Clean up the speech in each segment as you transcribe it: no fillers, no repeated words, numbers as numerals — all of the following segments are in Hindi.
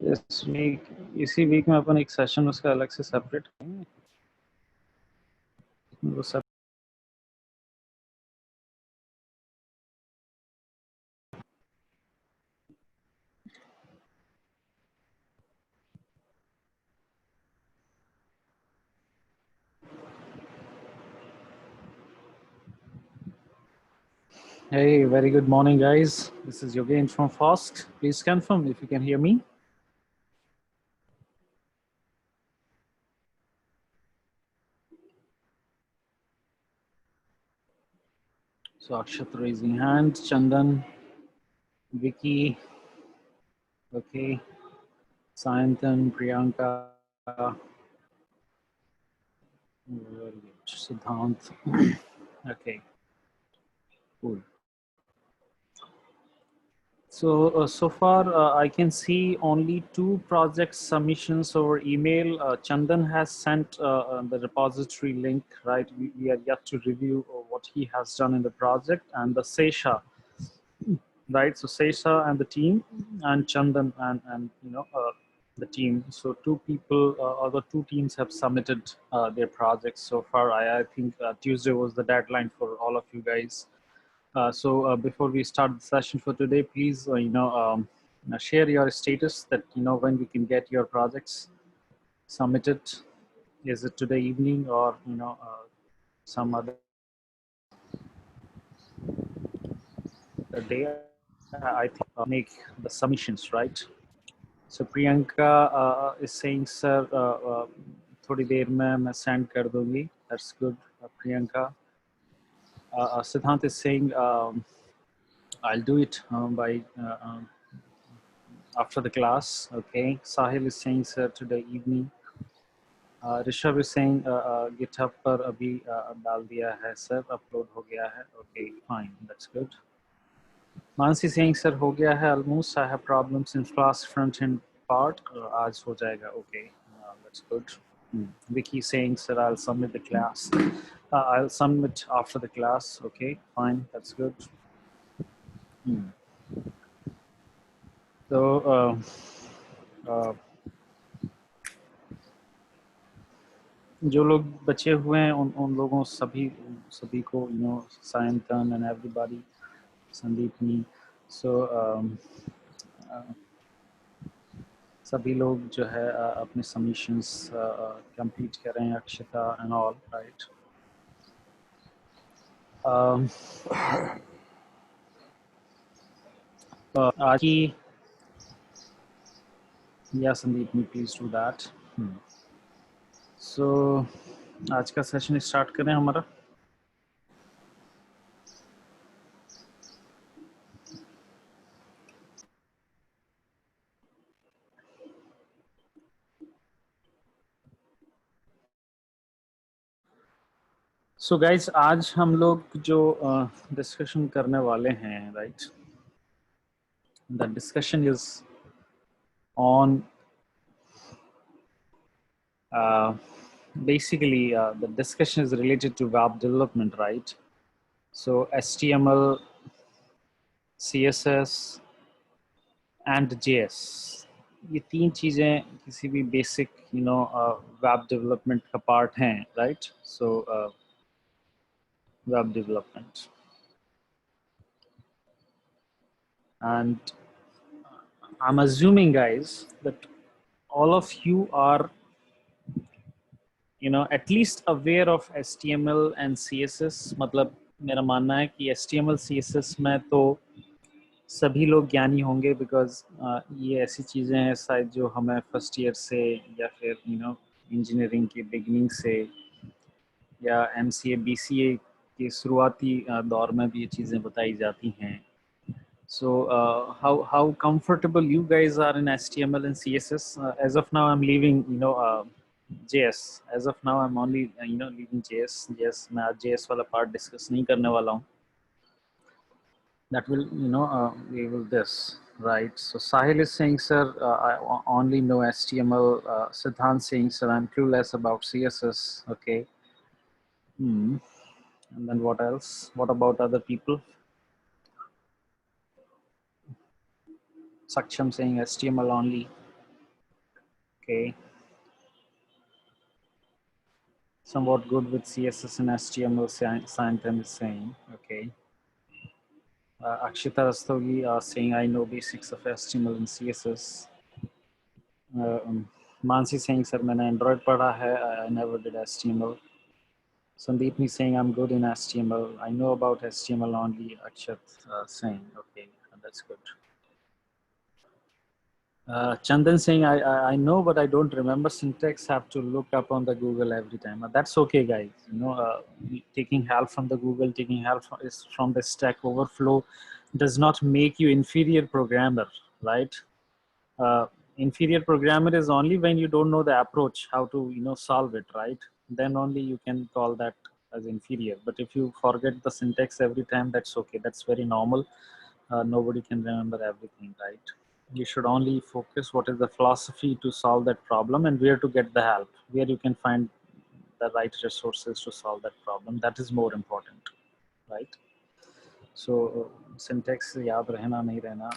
इसी वीक में अपन एक सेशन उसका अलग से सेपरेट करेंगे वो सब। Hey, very good morning, guys. This is Yogesh from FOSC. Please confirm if you can hear me. So Akshat raising hand, Chandan, Vicky, okay, Sayantan, Priyanka, very good. Siddhant, okay, cool. So far, I can see only 2 project submissions over email. Chandan has sent the repository link, right? We are yet to review what he has done in the project, and the Sesha, right? So Sesha and the team, and Chandan and the team. So 2 people, or the 2 teams have submitted their projects so far. I think Tuesday was the deadline for all of you guys. So before we start the session for today, please, share your status that, when we can get your projects submitted. Is it today evening or, some other day? I think make the submissions, right? So Priyanka is saying, sir, थोड़ी देर में मैं send कर दूंगी. That's good, Priyanka. Siddhant is saying, I'll do it by after the class. Okay. Sahil is saying, sir, today evening. Rishabh is saying, GitHub पर अभी डाल दिया है sir, upload हो गया है. Okay, fine, that's good. Mansi saying, sir, हो गया है almost. I have problems in Flask front end part. आज हो जाएगा. Okay, that's good. Vicky saying, sir, I'll submit the class. I'll submit after the class. Okay, fine, that's good. So जो लोग बचे हुए हैं उन लोगों सभी को, सायंतन एंड एवरीबॉडी, संदीपनी, सभी लोग जो है अपने सबमिशंस कंप्लीट कर रहे हैं. अक्षता एंड ऑल, राइट. आज की या संदीपनी, प्लीज डू दैट. सो आज का सेशन स्टार्ट करें हमारा. सो गाइज, आज हम लोग जो डिस्कशन करने वाले हैं, right, the discussion is on basically the discussion is related to web development, right? So HTML, CSS and JS, ये 3 चीजें किसी भी बेसिक वेब डेवलपमेंट का पार्ट हैं, right? So web development, and I'm assuming, guys, that all of you are at least aware of HTML and CSS. मतलब मेरा मानना है कि HTML CSS में तो सभी लोग ज्ञानी होंगे, बिकॉज ये ऐसी चीज़ें हैं शायद जो हमें फर्स्ट ईयर से या फिर इंजीनियरिंग के बिगनिंग से या MCA BCA के शुरुआती दौर में भी ये चीज़ें बताई जाती हैं. So how comfortable you guys are in HTML and CSS? As of now, I'm leaving JS. As of now, I'm only leaving JS. JS मैं आज JS वाला part discuss नहीं करने वाला हूँ. That will we will this, right? So Sahil is saying, sir, I only know HTML. Siddhant saying, sir, I'm clueless about CSS. Okay. And then what else? What about other people? Saksham saying HTML only. Okay. Somewhat good with CSS and HTML, Santan is saying. Okay. Akshita Rastogi saying, I know basics of HTML and CSS. Mansi saying, sir, मैंने Android पढ़ा है, I never did HTML. Sandeep me saying, I'm good in HTML. I know about HTML only. Akshat saying, okay, that's good. Chandan saying, I know, but I don't remember syntax. Have to look up on the Google every time. That's okay, guys. You know, taking help from the Google, taking help from the Stack Overflow does not make you inferior programmer, right? Inferior programmer is only when you don't know the approach, how to solve it, right? Then only you can call that as inferior. But if you forget the syntax every time, that's okay. That's very normal. Nobody can remember everything, right? You should only focus what is the philosophy to solve that problem and where to get the help, where you can find the right resources to solve that problem. That is more important, right? So syntax yaad rehna nahi rehna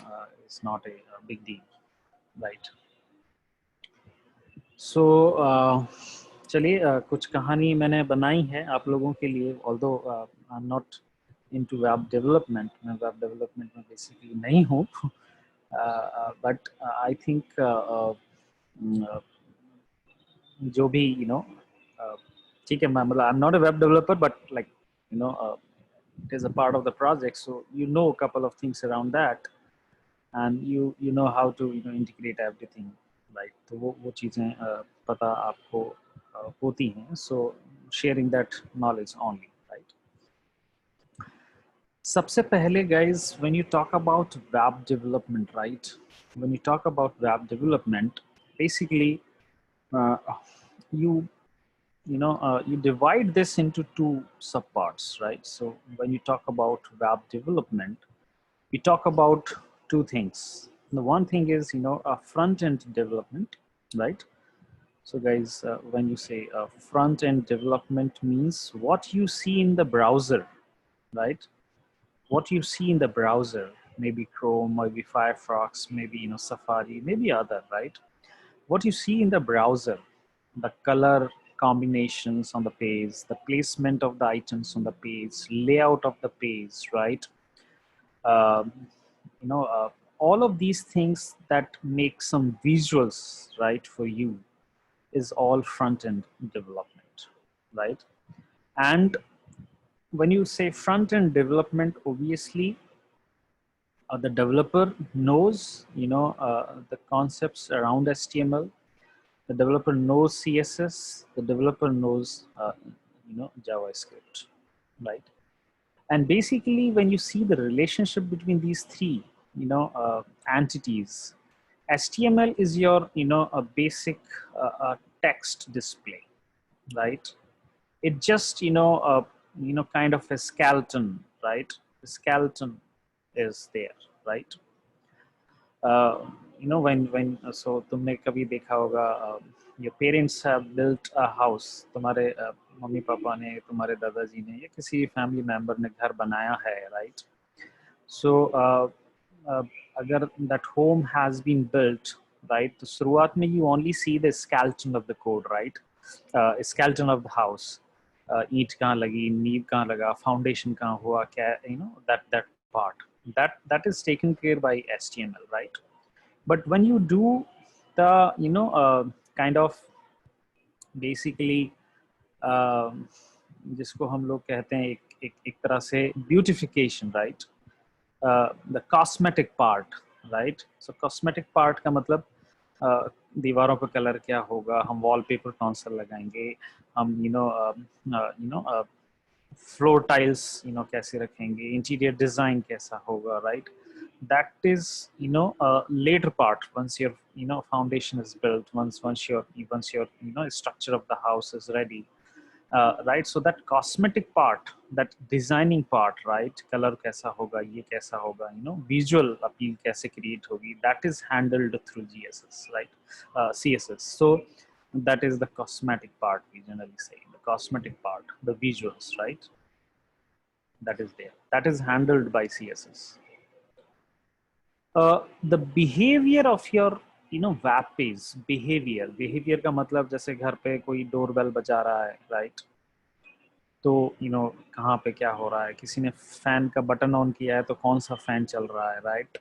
is not a big deal, right? So चलिए कुछ कहानी मैंने बनाई है आप लोगों के लिए, although I'm not into web development, मैं web development में basically नहीं हूँ, but I think जो भी ठीक है, मैं मतलब I'm not a web developer, but like it is a part of the project, so you know a couple of things around that, and you know how to integrate everything, right? तो वो चीज़ें पता आपको होती हैं, so sharing that knowledge only, right? सबसे पहले guys, when you talk about web development, right? When you talk about web development, basically you you divide this into two subparts, right? So when you talk about web development, we talk about two things. The one thing is a front-end development, right? So guys, when you say front-end development means what you see in the browser, right? What you see in the browser, maybe Chrome, maybe Firefox, maybe Safari, maybe other, right? What you see in the browser, the color combinations on the page, the placement of the items on the page, layout of the page, right? Um, all of these things that make some visuals, right, for you is all front-end development, right? And when you say front-end development, obviously the developer knows the concepts around HTML, the developer knows CSS, the developer knows JavaScript, right? And basically when you see the relationship between these three entities, HTML is your a basic text display, right? It just kind of a skeleton, right? The skeleton is there, right? When so तुमने कभी देखा होगा your parents have built a house, तुम्हारे मम्मी पापा ने, तुम्हारे दादाजी ने या किसी फैमिली मेंबर ने घर बनाया है, right? So अगर that home has been built, right, तो शुरुआत में you only see the skeleton of the code, right? Skeleton of the house. ईंट कहाँ लगी, नींव कहाँ लगा, फाउंडेशन कहाँ हुआ, क्या that part that is taken care by HTML, right? But when you do the kind of basically जिसको हम लोग कहते हैं एक तरह से beautification, right? The cosmetic part, right? So cosmetic part का मतलब दीवारों पे कलर क्या होगा, हम वॉलपेपर कौन सा लगाएंगे, हम फ्लोर टाइल्स कैसे रखेंगे, इंटीरियर डिजाइन कैसा होगा, right? That is a later part, once your foundation is built, once your structure of the house is ready, right? So that cosmetic part, that designing part, right? Color kaisa hoga, ye kaisa hoga, visual appeal kaise create hogi, that is handled through GSS, right? CSS. So that is the cosmetic part, we generally say, the cosmetic part, the visuals, right? That is there, that is handled by CSS. The behavior of your web page behaviour का मतलब जैसे घर पे कोई डोरबेल बजा रहा है, राइट? तो कहाँ पे क्या हो रहा है, किसी ने फैन का बटन ऑन किया है तो कौन सा फैन चल रहा है, राइट?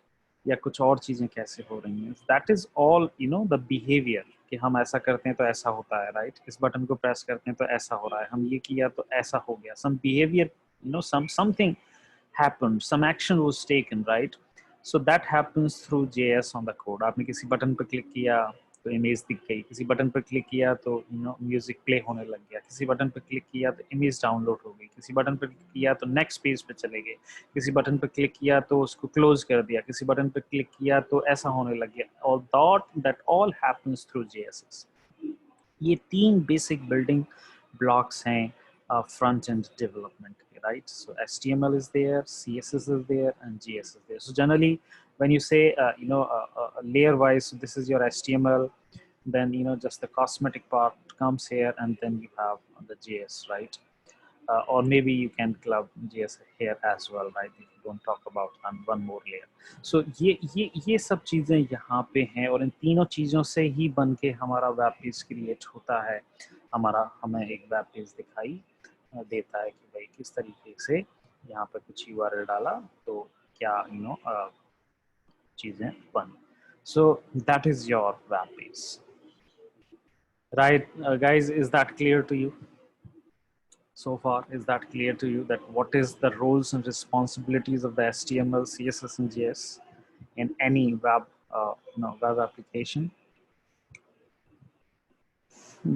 या कुछ और चीजें कैसे हो रही हैं, that is all the behaviour, कि हम ऐसा करते हैं तो ऐसा होता है, राइट? इस बटन को प्रेस करते हैं तो ऐसा हो रहा है, हम ये किया तो ऐसा हो गया, some behaviour, something happened, some action was taken, right? So that happens through JS on the code. आपने किसी बटन पर क्लिक किया तो इमेज दिख गई, किसी बटन पर क्लिक किया तो म्यूजिक प्ले होने लग गया, किसी बटन पर क्लिक किया तो इमेज डाउनलोड हो गई, किसी बटन पर क्लिक किया तो नेक्स्ट पेज पे चले गए, किसी बटन पर क्लिक किया तो उसको क्लोज कर दिया, किसी बटन पर क्लिक किया तो ऐसा होने लग गया, और that all happens through JS। ये तीन बेसिक बिल्डिंग ब्लॉक्स हैं front end development, right? So HTML is there, CSS is there, and JS is there. So generally when you say layer wise, so this is your HTML, then just the cosmetic part comes here, and then you have the JS, right? Or maybe you can club JS here as well, right? If you don't talk about one more layer. So ये सब चीज़ें यहाँ पे हैं, और इन तीनों चीज़ों से ही बन के हमारा वेब पेज क्रिएट होता है, हमें एक वेब पेज दिखाई देता है कि भाई किस तरीके से यहाँ पे कुछ URL डाला तो क्या चीज़ें बन। So that is your web page, right? Guys, is that clear to you? So far, is that clear to you, that what is the roles and responsibilities of the HTML, CSS, and JS in any web application,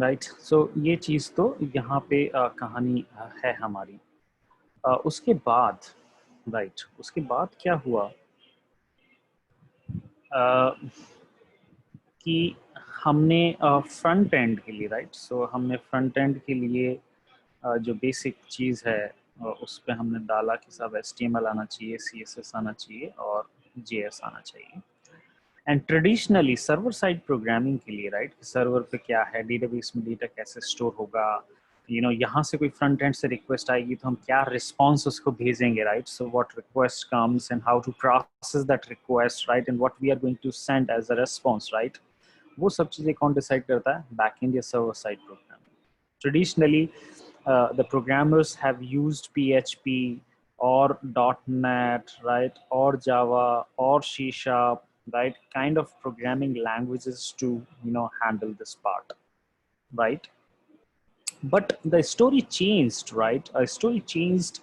right? So ये चीज़ तो यहाँ पे कहानी है हमारी। उसके बाद, right, उसके बाद क्या हुआ कि हमने फ्रंट एंड के लिए, राइट, सो हमने फ्रंट एंड के लिए जो बेसिक चीज़ है उस पर हमने डाला कि सब HTML आना चाहिए, CSS आना चाहिए, और JS आना चाहिए। And traditionally server side programming के लिए, राइट, सर्वर पे क्या है, डेटाबेस में डेटा कैसे स्टोर होगा, यहाँ से कोई फ्रंट एंड से रिक्वेस्ट आएगी तो हम क्या रिस्पॉन्स उसको भेजेंगे, right? So what request comes and how to process that request, right, and what we are going to send as a response, right? वो सब चीज़ें कौन डिसाइड करता है? बैकएंड या server side programming. Traditionally, the programmers have used PHP or .NET, right, or Java or C Sharp, right, kind of programming languages to handle this part, right? But the story changed, right? A story changed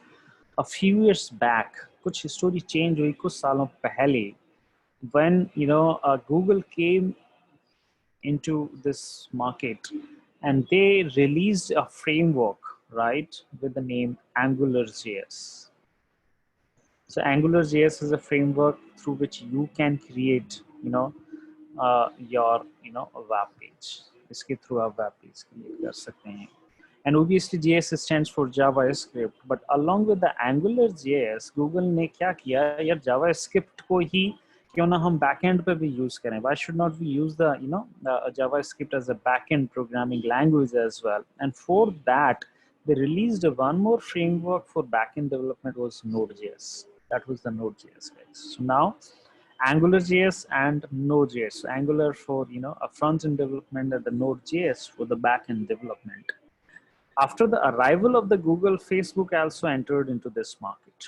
a few years back. कुछ story change हुई कुछ सालों पहले, when Google came into this market, and they released a framework, right, with the name AngularJS. So AngularJS is a framework through which you can create your a web page. इसके through आप web page create कर सकते हैं. And obviously JS stands for JavaScript, but along with the AngularJS, Google ने क्या किया यार, JavaScript को ही क्यों ना हम backend पे भी use करें? Why should not we use the JavaScript as a backend programming language as well? And for that, they released one more framework for backend development, was Node.js. That was the Node.js, guys. So now AngularJS and Node.js. So Angular for a front-end development, and the Node.js for the back-end development. After the arrival of the Google, Facebook also entered into this market,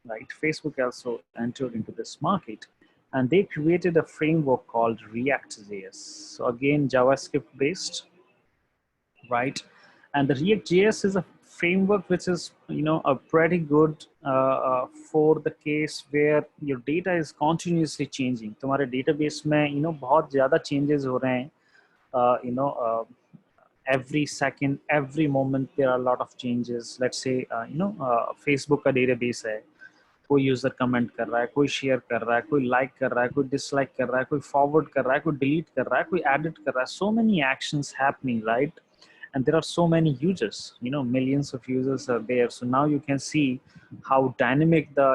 right? Facebook also entered into this market, and they created a framework called React.js. So again, JavaScript based, right? And the React.js is a framework which is a pretty good for the case where your data is continuously changing. तुम्हारे database में बहुत ज़्यादा changes हो रहे हैं, every second, every moment there are a lot of changes. Let's say Facebook का database है, कोई यूजर कमेंट कर रहा है, कोई शेयर कर रहा है, कोई लाइक कर रहा है, कोई डिसलाइक कर रहा है, कोई फॉरवर्ड कर रहा है, कोई डिलीट कर रहा है, कोई एडिट कर रहा है, so many actions happening, right? And there are so many users, millions of users are there. So now you can see how dynamic the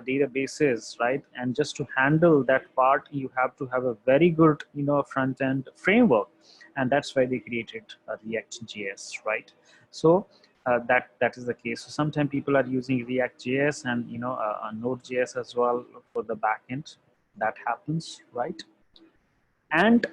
database is, right? And just to handle that part, you have to have a very good front end framework, and that's why they created React.js, right? So that is the case. So sometimes people are using React.js and Node.js as well for the backend. That happens, right? And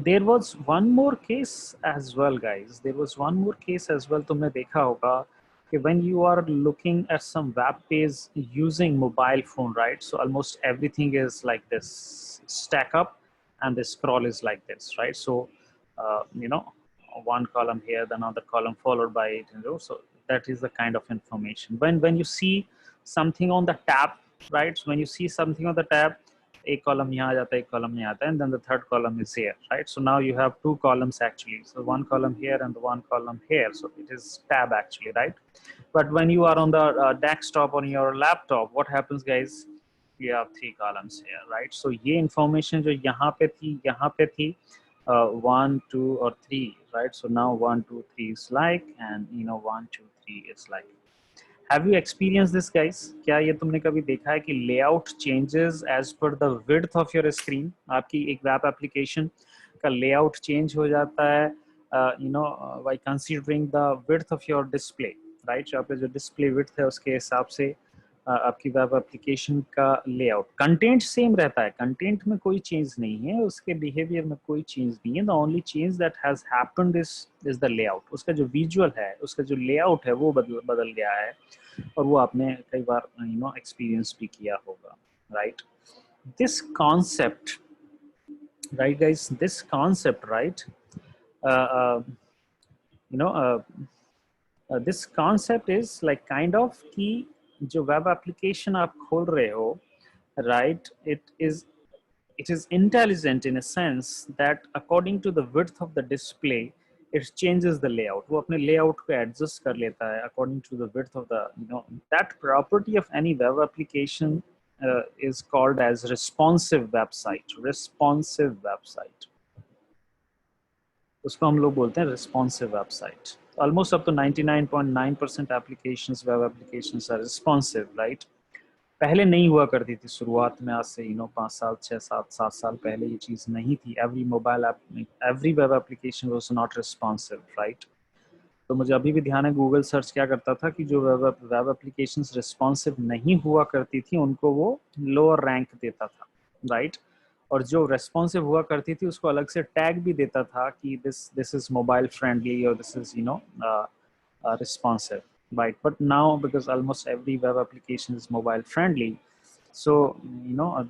there was one more case as well, guys. There was one more case as well. तुमने देखा होगा कि when you are looking at some web page using mobile phone, right? So almost everything is like this, stack up, and the scroll is like this, right? So you know, one column here, then another column followed by it, you know. So that is the kind of information. When you see something on the tab, right? So when you see something on the tab, एक column यहाँ आ जाता है, एक column यहाँ आता है, and then the third column is here, right? So now you have two columns actually. So one column here and one column here. So it is tab actually, right? But when you are on the desktop on your laptop, what happens, guys? You have three columns here, right? So ये information जो यहाँ पे थी, 1, 2 or 3, right? So now 1, 2, 3 is like, and you know 1, 2, 3 is like. Have you experienced this, guys? क्या ये तुमने कभी देखा है कि layout changes as per the width of your screen? आपकी एक web application का layout change हो जाता है, you know, by considering the width of your display, right? जो आपका जो display width है उसके हिसाब से आपकी वेब एप्लीकेशन का लेआउट, कंटेंट सेम रहता है, कंटेंट में कोई चेंज नहीं है, उसके बिहेवियर में कोई चेंज नहीं है, the only change that has happened is the layout, उसका जो विजुअल है, उसका जो लेआउट है वो बदल गया है, और वो आपने कई बार यू नो एक्सपीरियंस भी किया होगा, right? This concept, right guys, this concept, right, you know this concept is like kind of कि जो वेब एप्लीकेशन आप खोल रहे हो, right, it is intelligent in a sense that according to the width of the display it changes the layout. वो अपने layout को adjust कर लेता है according to the width of the, you know, that property of any web application is called as responsive website. Responsive website, उसको हम लोग बोलते हैं responsive website. Almost up to 99.9% applications, web applications are responsive, right? पहले नहीं हुआ करती थी शुरुआत में, आज से 5 साल 6 7 7 साल पहले ये चीज़ नहीं थी. Every mobile app, every web application was not responsive, right? तो मुझे अभी भी ध्यान है, गूगल सर्च क्या करता था कि जो वेब एप्लीकेशंस रिस्पॉन्सिव नहीं हुआ करती थी उनको वो लोअर रैंक देता था, राइट? और जो रेस्पॉन्सिव हुआ करती थी उसको अलग से टैग भी देता था कि दिस इज मोबाइल फ्रेंडली और this is responsive, right? But now, because almost every web application is mobile friendly, so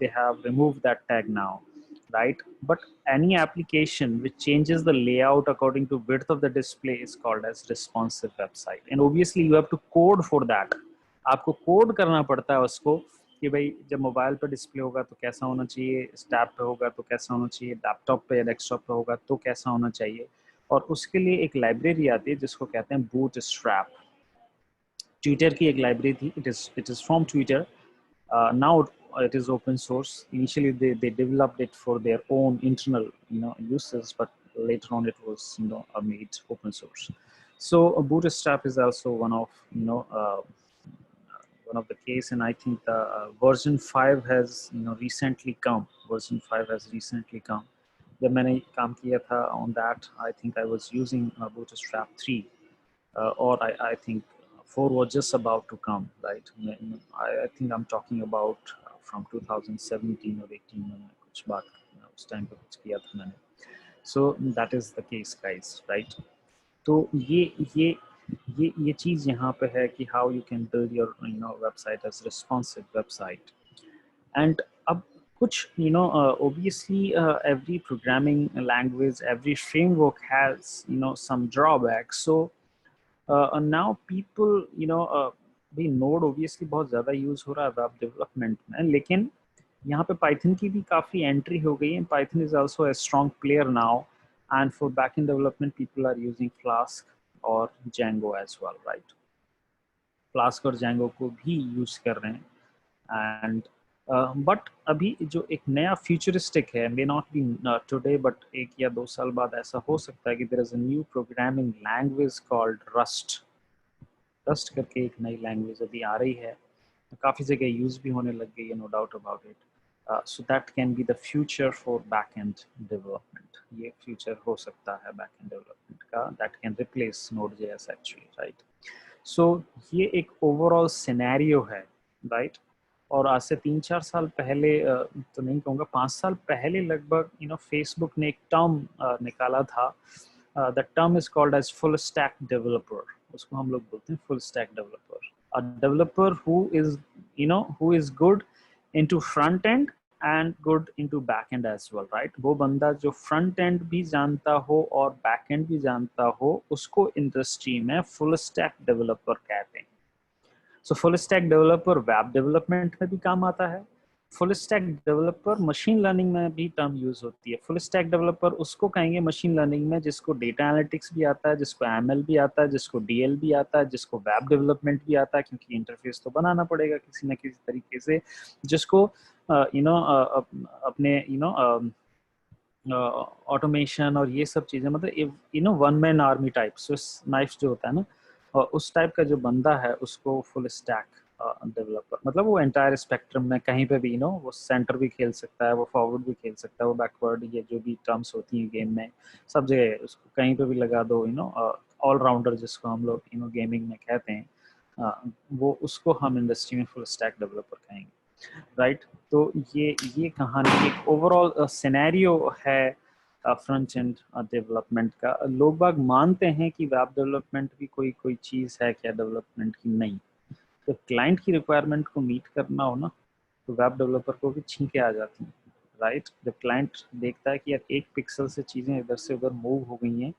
they have removed that tag now, right? But any application which changes the layout according to width of the display is called as responsive website, and obviously you have to code for that. आपको कोड करना पड़ता है उसको कि भाई जब मोबाइल पर डिस्प्ले होगा तो कैसा होना चाहिए, टैब पे होगा तो कैसा होना चाहिए, लैपटॉप पे या डेस्कटॉप पे होगा तो कैसा होना चाहिए, और उसके लिए एक लाइब्रेरी आती है जिसको कहते हैं बूटस्ट्रैप. ट्विटर की एक लाइब्रेरी थी, it is from Twitter. Now it is open source. Initially they developed it for their own internal uses, but later on it was made open source. So bootstrap is also one of one of the case, and I think the version 5 has recently come. Version 5 has recently come. जब मैंने काम किया था on that, I think I was using bootstrap 3, or I think 4 was just about to come, right? I think I'm talking about from 2017 or 18 मैंने कुछ बात उस टाइम पे कुछ किया था मैंने. So that is the case, guys, right? तो ये चीज़ यहाँ पे है कि how you can build your website as responsive website. And अब कुछ obviously every programming language, every framework has some drawbacks. So now people भी नोड obviously बहुत ज़्यादा यूज़ हो रहा है वेब डेवलपमेंट में, लेकिन यहाँ पे पाइथन की भी काफ़ी एंट्री हो गई है. Python is also a strong player now, and for backend development people are using Flask or Django as well, right? Flask और Django को भी यूज़ कर रहे हैं. एंड बट अभी जो एक नया फ्यूचरिस्टिक है, may not be today, but 1 या 2 साल बाद ऐसा हो सकता है कि there is a new programming language called Rust. Rust करके एक नई लैंग्वेज अभी आ रही है, काफ़ी जगह यूज़ भी होने लग गई है, no doubt about it. So that can be the future for back end development. ये फ्यूचर हो सकता है बैक एंड डेवलपमेंट का, that can replace Node.js actually, right? So ये एक ओवरऑल सिनेरियो है, राइट? और आज से 3-4 साल पहले तो नहीं कहूँगा, 5 साल पहले लगभग फेसबुक ने एक टर्म निकाला था. The term is called as full stack developer. उसको हम लोग बोलते हैं full stack developer. A developer who is good into front end and good into back end as well, right. वो बंदा जो फ्रंट एंड भी जानता हो और बैक एंड भी जानता हो, उसको इंडस्ट्री में फुल स्टैक डेवलपर कहते हैं. So full stack developer web development में भी काम आता है. Full stack developer machine learning में भी टर्म यूज होती है. फुल स्टैक डेवलपर उसको कहेंगे मशीन लर्निंग में जिसको डेटा एनालिटिक्स भी आता है, जिसको एमएल भी आता है, जिसको डीएल भी आता है, जिसको वेब डेवलपमेंट भी आता है, क्योंकि इंटरफेस तो बनाना पड़ेगा किसी न किसी तरीके से, जिसको अपने ऑटोमेशन और ये सब चीजें, मतलब one man army type Swiss knife जो होता है ना, और उस टाइप का जो बंदा है उसको फुल स्टैक डेवलपर, मतलब वो एंटायर स्पेक्ट्रम में कहीं पे भी वो सेंटर भी खेल सकता है, वो फॉरवर्ड भी खेल सकता है, वो बैकवर्ड, ये जो भी टर्म्स होती हैं गेम में सब जगह उसको कहीं पे भी लगा दो. ऑलराउंडर जिसको हम लोग गेमिंग में कहते हैं, वो उसको हम इंडस्ट्री में फुल स्टैक डेवलपर कहेंगे, राइट. तो ये कहानी एक ओवरऑल सिनेरियो है फ्रंट एंड डेवलपमेंट का. लोग बाग मानते हैं कि वेब डेवलपमेंट भी कोई चीज़ है क्या डेवलपमेंट की. नहीं. तो क्लाइंट की रिक्वायरमेंट को मीट करना हो ना, तो वेब डेवलपर को भी छींके आ जाती हैं, राइट. जब क्लाइंट देखता है कि यार एक पिक्सल से चीज़ें इधर से उधर मूव हो गई हैं,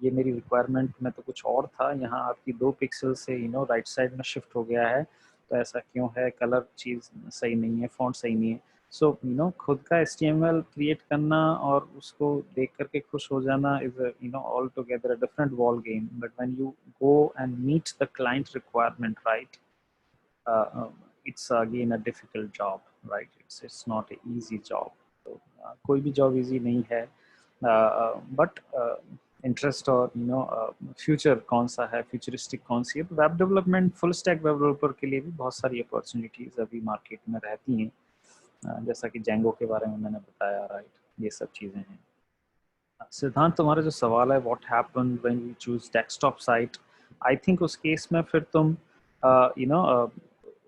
ये मेरी रिक्वायरमेंट में तो कुछ और था, यहाँ आपकी 2 पिक्सल से राइट साइड में शिफ्ट हो गया है, तो ऐसा क्यों है, कलर चीज़ सही नहीं है, फॉन्ट सही नहीं है. सो खुद का HTML क्रिएट करना और उसको देख करके खुश हो जाना is all together a different ball game. But when you go and meet the client requirement, right, it's again a difficult job, right. It's not an easy job. तो कोई भी जॉब इजी नहीं है, बट इंटरेस्ट और फ्यूचर कौन सा है, फ्यूचरिस्टिक कौन सी है. तो web development full stack developer के लिए भी बहुत सारी अपॉर्चुनिटीज अभी मार्केट में रहती हैं, जैसा कि जेंगो के बारे में मैंने बताया, राइट. ये सब चीज़ें हैं. सिद्धांत, तुम्हारा जो सवाल है what happen when you choose desktop site, I think उस केस में फिर तुम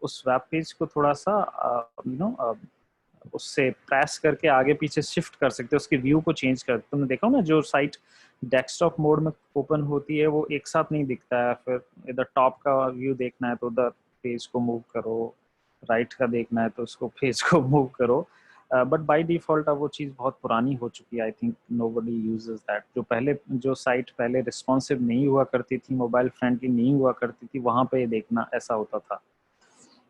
उस वेब पेज को थोड़ा सा उससे प्रेस करके आगे पीछे शिफ्ट कर सकते हो, उसके व्यू को चेंज कर. तुमने देखा ना जो साइट डेस्कटॉप मोड में ओपन होती है वो एक साथ नहीं दिखता है. फिर इधर टॉप का व्यू देखना है तो उधर पेज को मूव करो, राइट का देखना है तो उसको पेज को मूव करो. बट बाय डिफॉल्ट अब वो चीज़ बहुत पुरानी हो चुकी है. I think nobody uses that. जो साइट पहले रिस्पॉन्सिव नहीं हुआ करती थी, मोबाइल फ्रेंडली नहीं हुआ करती थी, वहाँ पे देखना ऐसा होता था,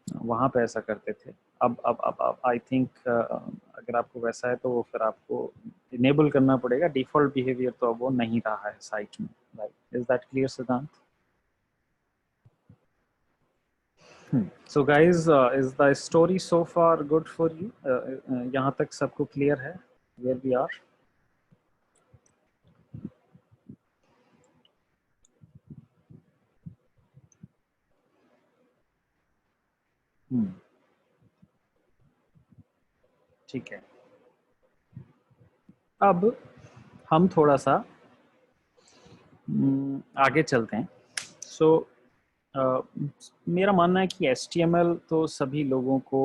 वहाँ पे ऐसा करते थे. अब आई थिंक अगर आपको वैसा है तो वो फिर आपको इनेबल करना पड़ेगा. डिफॉल्ट बिहेवियर तो अब वो नहीं रहा है साइट में, राइट. इज दैट क्लियर सिद्धांत? So guys, is the story so far good for you? यहाँ तक सबको क्लियर है where we are? ठीक है. अब हम थोड़ा सा आगे चलते हैं. सो मेरा मानना है कि HTML तो सभी लोगों को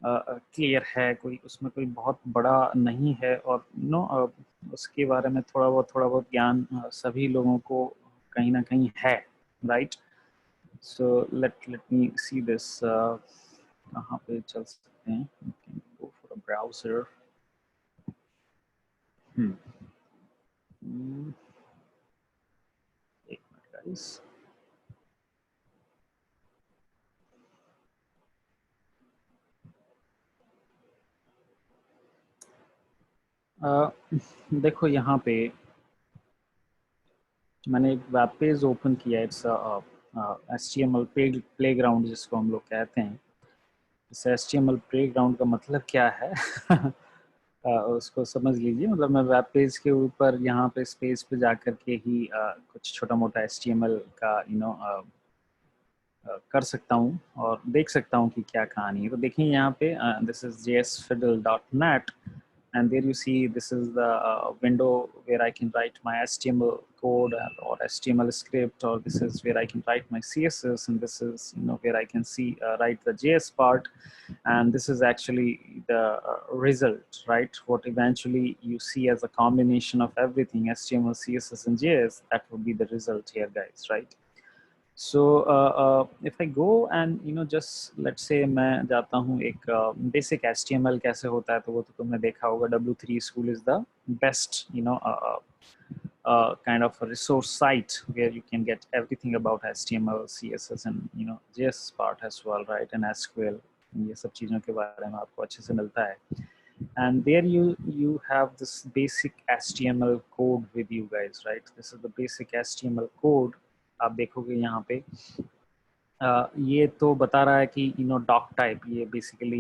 क्लियर है, कोई उसमें कोई बहुत बड़ा नहीं है, और उसके बारे में थोड़ा बहुत ज्ञान सभी लोगों को कहीं ना कहीं है, right. So let me see this. कहाँ पे चल सकते हैं? Go for a browser. एक मिनट गाइस. देखो यहाँ पे मैंने एक वेब पेज ओपन किया. इट्स HTML प्लेग्राउंड जिसको हम लोग कहते हैं. इस HTML प्लेग्राउंड का मतलब क्या है? उसको समझ लीजिए. मतलब मैं वेब पेज के ऊपर यहाँ पे स्पेस पे जा कर के ही कुछ छोटा मोटा HTML का कर सकता हूँ और देख सकता हूँ कि क्या कहानी है. तो देखिए यहाँ पे this is jsfiddle.net. and there you see this is the window where I can write my HTML code or HTML script, or this is where I can write my CSS, and this is where I can see write the JS part, and this is actually the result, right? What eventually you see as a combination of everything, HTML, CSS, and JS, that would be the result here, guys, right? So if I go and just let's say मैं जाता हूँ एक basic HTML कैसे होता है, तो वो तो तुमने देखा होगा. W3 School is the best kind of a resource site where you can get everything about HTML, CSS, and JS part as well, right? And SQL, ये सब चीज़ों के बारे में आपको अच्छे से मिलता है. And there you have this basic HTML code with you guys, right? This is the basic HTML code. आप देखोगे यहाँ पे ये तो बता रहा है कि डॉक टाइप, ये बेसिकली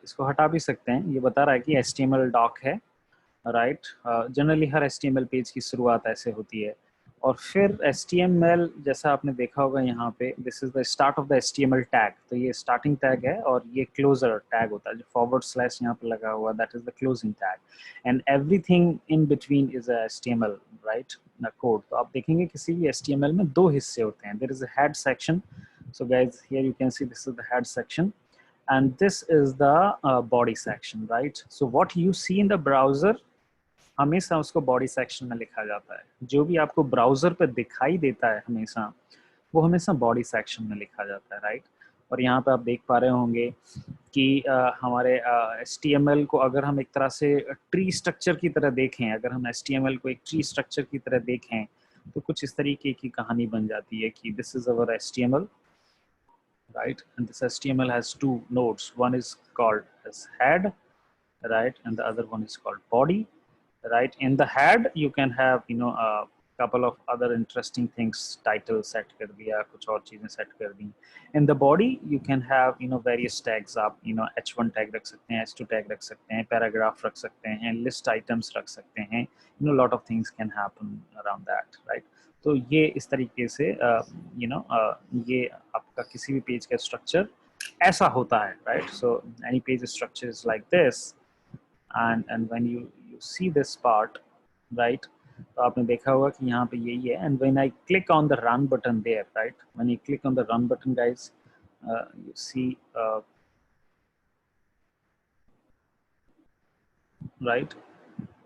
इसको हटा भी सकते हैं. ये बता रहा है कि HTML डॉक है, राइट? जनरली हर HTML पेज की शुरुआत ऐसे होती है. और फिर HTML जैसा आपने देखा होगा यहाँ पे, this is the start of the HTML tag. तो ये स्टार्टिंग टैग है और ये क्लोजर टैग होता है, जो फॉरवर्ड स्लैश यहाँ पे लगा हुआ, that is the closing tag. And everything in between is a HTML, right, code. तो आप देखेंगे किसी भी HTML में दो हिस्से होते हैं. There is a head section. So guys, here you can see this is the head section, and this is the body section, right? So what you see in the browser, हमेशा उसको बॉडी सेक्शन में लिखा जाता है. जो भी आपको ब्राउजर पे दिखाई देता है हमेशा, वो हमेशा बॉडी सेक्शन में लिखा जाता है, राइट? और यहाँ पे आप देख पा रहे होंगे कि हमारे HTML को अगर हम एक तरह से ट्री स्ट्रक्चर की तरह देखें, अगर हम HTML को एक ट्री स्ट्रक्चर की तरह देखें, तो कुछ इस तरीके की कहानी बन जाती है कि this is our HTML, right? And this HTML has two nodes. One is called as head, right? And the other one is called body, right? In the head, you can have a couple of other interesting things. Title set कर दिया, कुछ और चीजें set कर दी. In the body, you can have various tags. आप H1 tag रख सकते हैं, H2 tag रख सकते हैं, paragraph रख सकते हैं, list items रख सकते हैं. Lot of things can happen around that, right? तो ये इस तरीके से ये आपका किसी भी पेज का स्ट्रक्चर ऐसा होता है, right? So any page structure is like this, and when you see this part, right, तो आपने देखा होगा कि यहाँ पे यही है. And when I click on the run button there, right, when you click on the run button, guys, you see, right,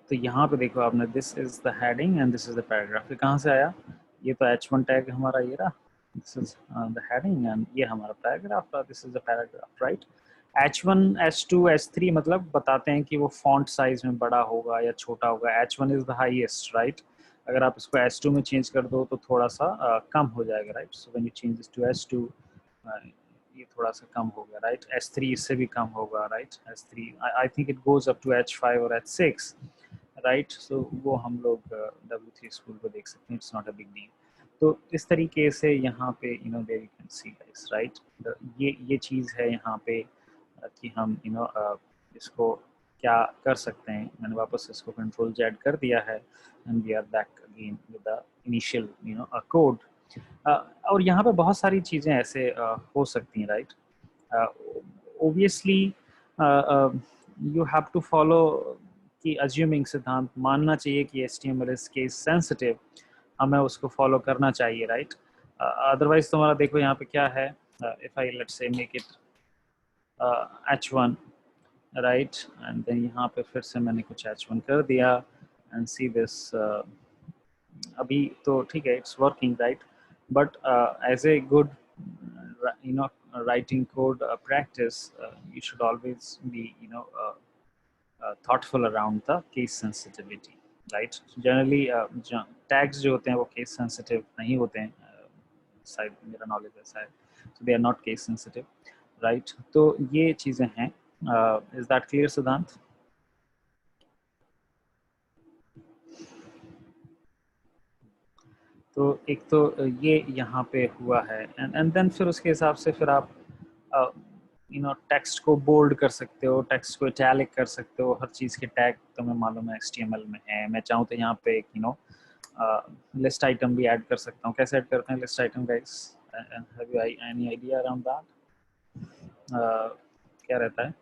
तो यहाँ पे देखो आपने, this is the heading and this is the paragraph. ये कहाँ से आया? ये तो H1 टैग हमारा ये रहा, this is the heading, and ये हमारा पैराग्राफ रहा, this is the paragraph, right? H1, H2, H3 मतलब बताते हैं कि वो फॉन्ट साइज में बड़ा होगा या छोटा होगा. H1 is the highest, right? अगर आप इसको H2 में चेंज कर दो तो थोड़ा सा कम हो जाएगा, right? So when you change this to H2, ये थोड़ा सा कम हो गया, राइट? H3 इससे भी कम होगा, right? H3 I think it goes up to H5 और H6, राइट? सो वो हम लोग W3 स्कूल को देख सकते हैं. It's not a big deal. तो इस तरीके से यहाँ पे there you can see guys, right, ये चीज़ है यहाँ पे कि हम इसको क्या कर सकते हैं. मैंने वापस इसको कंट्रोल Z कर दिया है, and we are back again with the initial code. और यहाँ पे बहुत सारी चीज़ें ऐसे हो सकती हैं, right? Obviously you have to follow कि अज्यूमिंग सिद्धांत, मानना चाहिए कि HTML इज केस सेंसिटिव, हमें उसको फॉलो करना चाहिए, राइट? अदरवाइज तुम्हारा देखो यहाँ पे क्या है, if I let's say make it H1, right, and then यहाँ पे फिर से मैंने कुछ H1 कर दिया, एंड सी दिस, अभी तो ठीक है, it's working, right? But as a good writing code practice, you should always be thoughtful around the case sensitivity, right? Generally tags जो होते हैं वो case sensitive नहीं होते हैं, शायद मेरा knowledge ऐसा है, so they are not case sensitive, right? तो ये चीज़ें हैं. Is that clear, सिद्धांत? तो एक तो ये यहाँ पे हुआ है, एंड देन फिर उसके हिसाब से फिर आप टेक्स्ट को बोल्ड कर सकते हो, टेक्स्ट को इटैलिक कर सकते हो. हर चीज़ के टैग तुम्हें मालूम है HTML में है. मैं चाहूँ तो यहाँ पे एक लिस्ट आइटम भी ऐड कर सकता हूँ. कैसे ऐड करते हैं list item, guys? Have you any idea around that? क्या रहता है?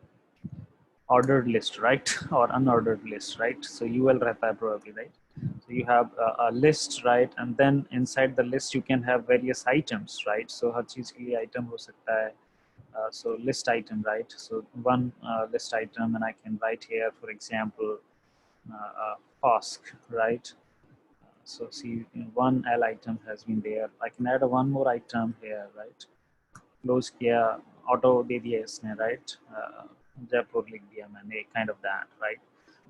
ordered list, right? Or unordered list, right? So UL रहता है probably, right? So you have a list, right? And then inside the list you can have various items, right? So हर चीज़ के लिए item हो सकता है. So list item, right? So one list item, and I can write here, for example, Fosk, right? So see, one L item has been there. I can add a one more item here, right? Close किया, auto दे दिया इसने, right? जयपुर लिख दिया मैंने, kind of that, right?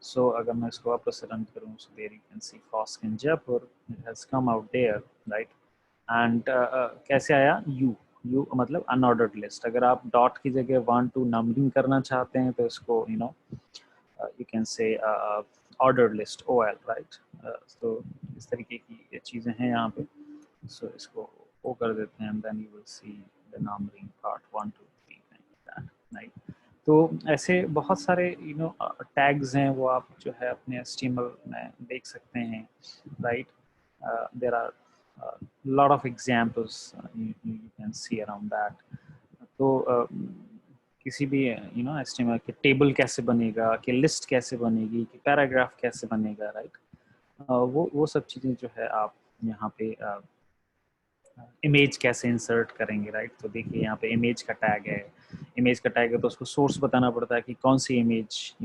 So अगर मैं इसको वापस रन करूँ, so there you can see Fosk in Jaipur, it has come out there, right? And कैसे आया? U मतलब unordered list. अगर आप dot की जगह 1 to numbering करना चाहते हैं तो इसको you can say ordered list OL, right? So इस तरीके की ये चीज़ें हैं यहाँ पे. So इसको O कर देते हैं, and then you will see the numbering part 1 2 3 like that, right? तो ऐसे बहुत सारे tags हैं, वो आप जो है अपने HTML में देख सकते हैं, right? There are lot of examples you can see around that. तो किसी भी HTML के टेबल कैसे बनेगा, कि लिस्ट कैसे बनेगी, कि पैराग्राफ कैसे बनेगा, राइट? वो सब चीज़ें जो है आप यहाँ पे इमेज कैसे इंसर्ट करेंगे, राइट? तो देखिए यहाँ पे इमेज का टैग है. इमेज का टैग है तो उसको सोर्स बताना पड़ता है कि कौन सी इमेज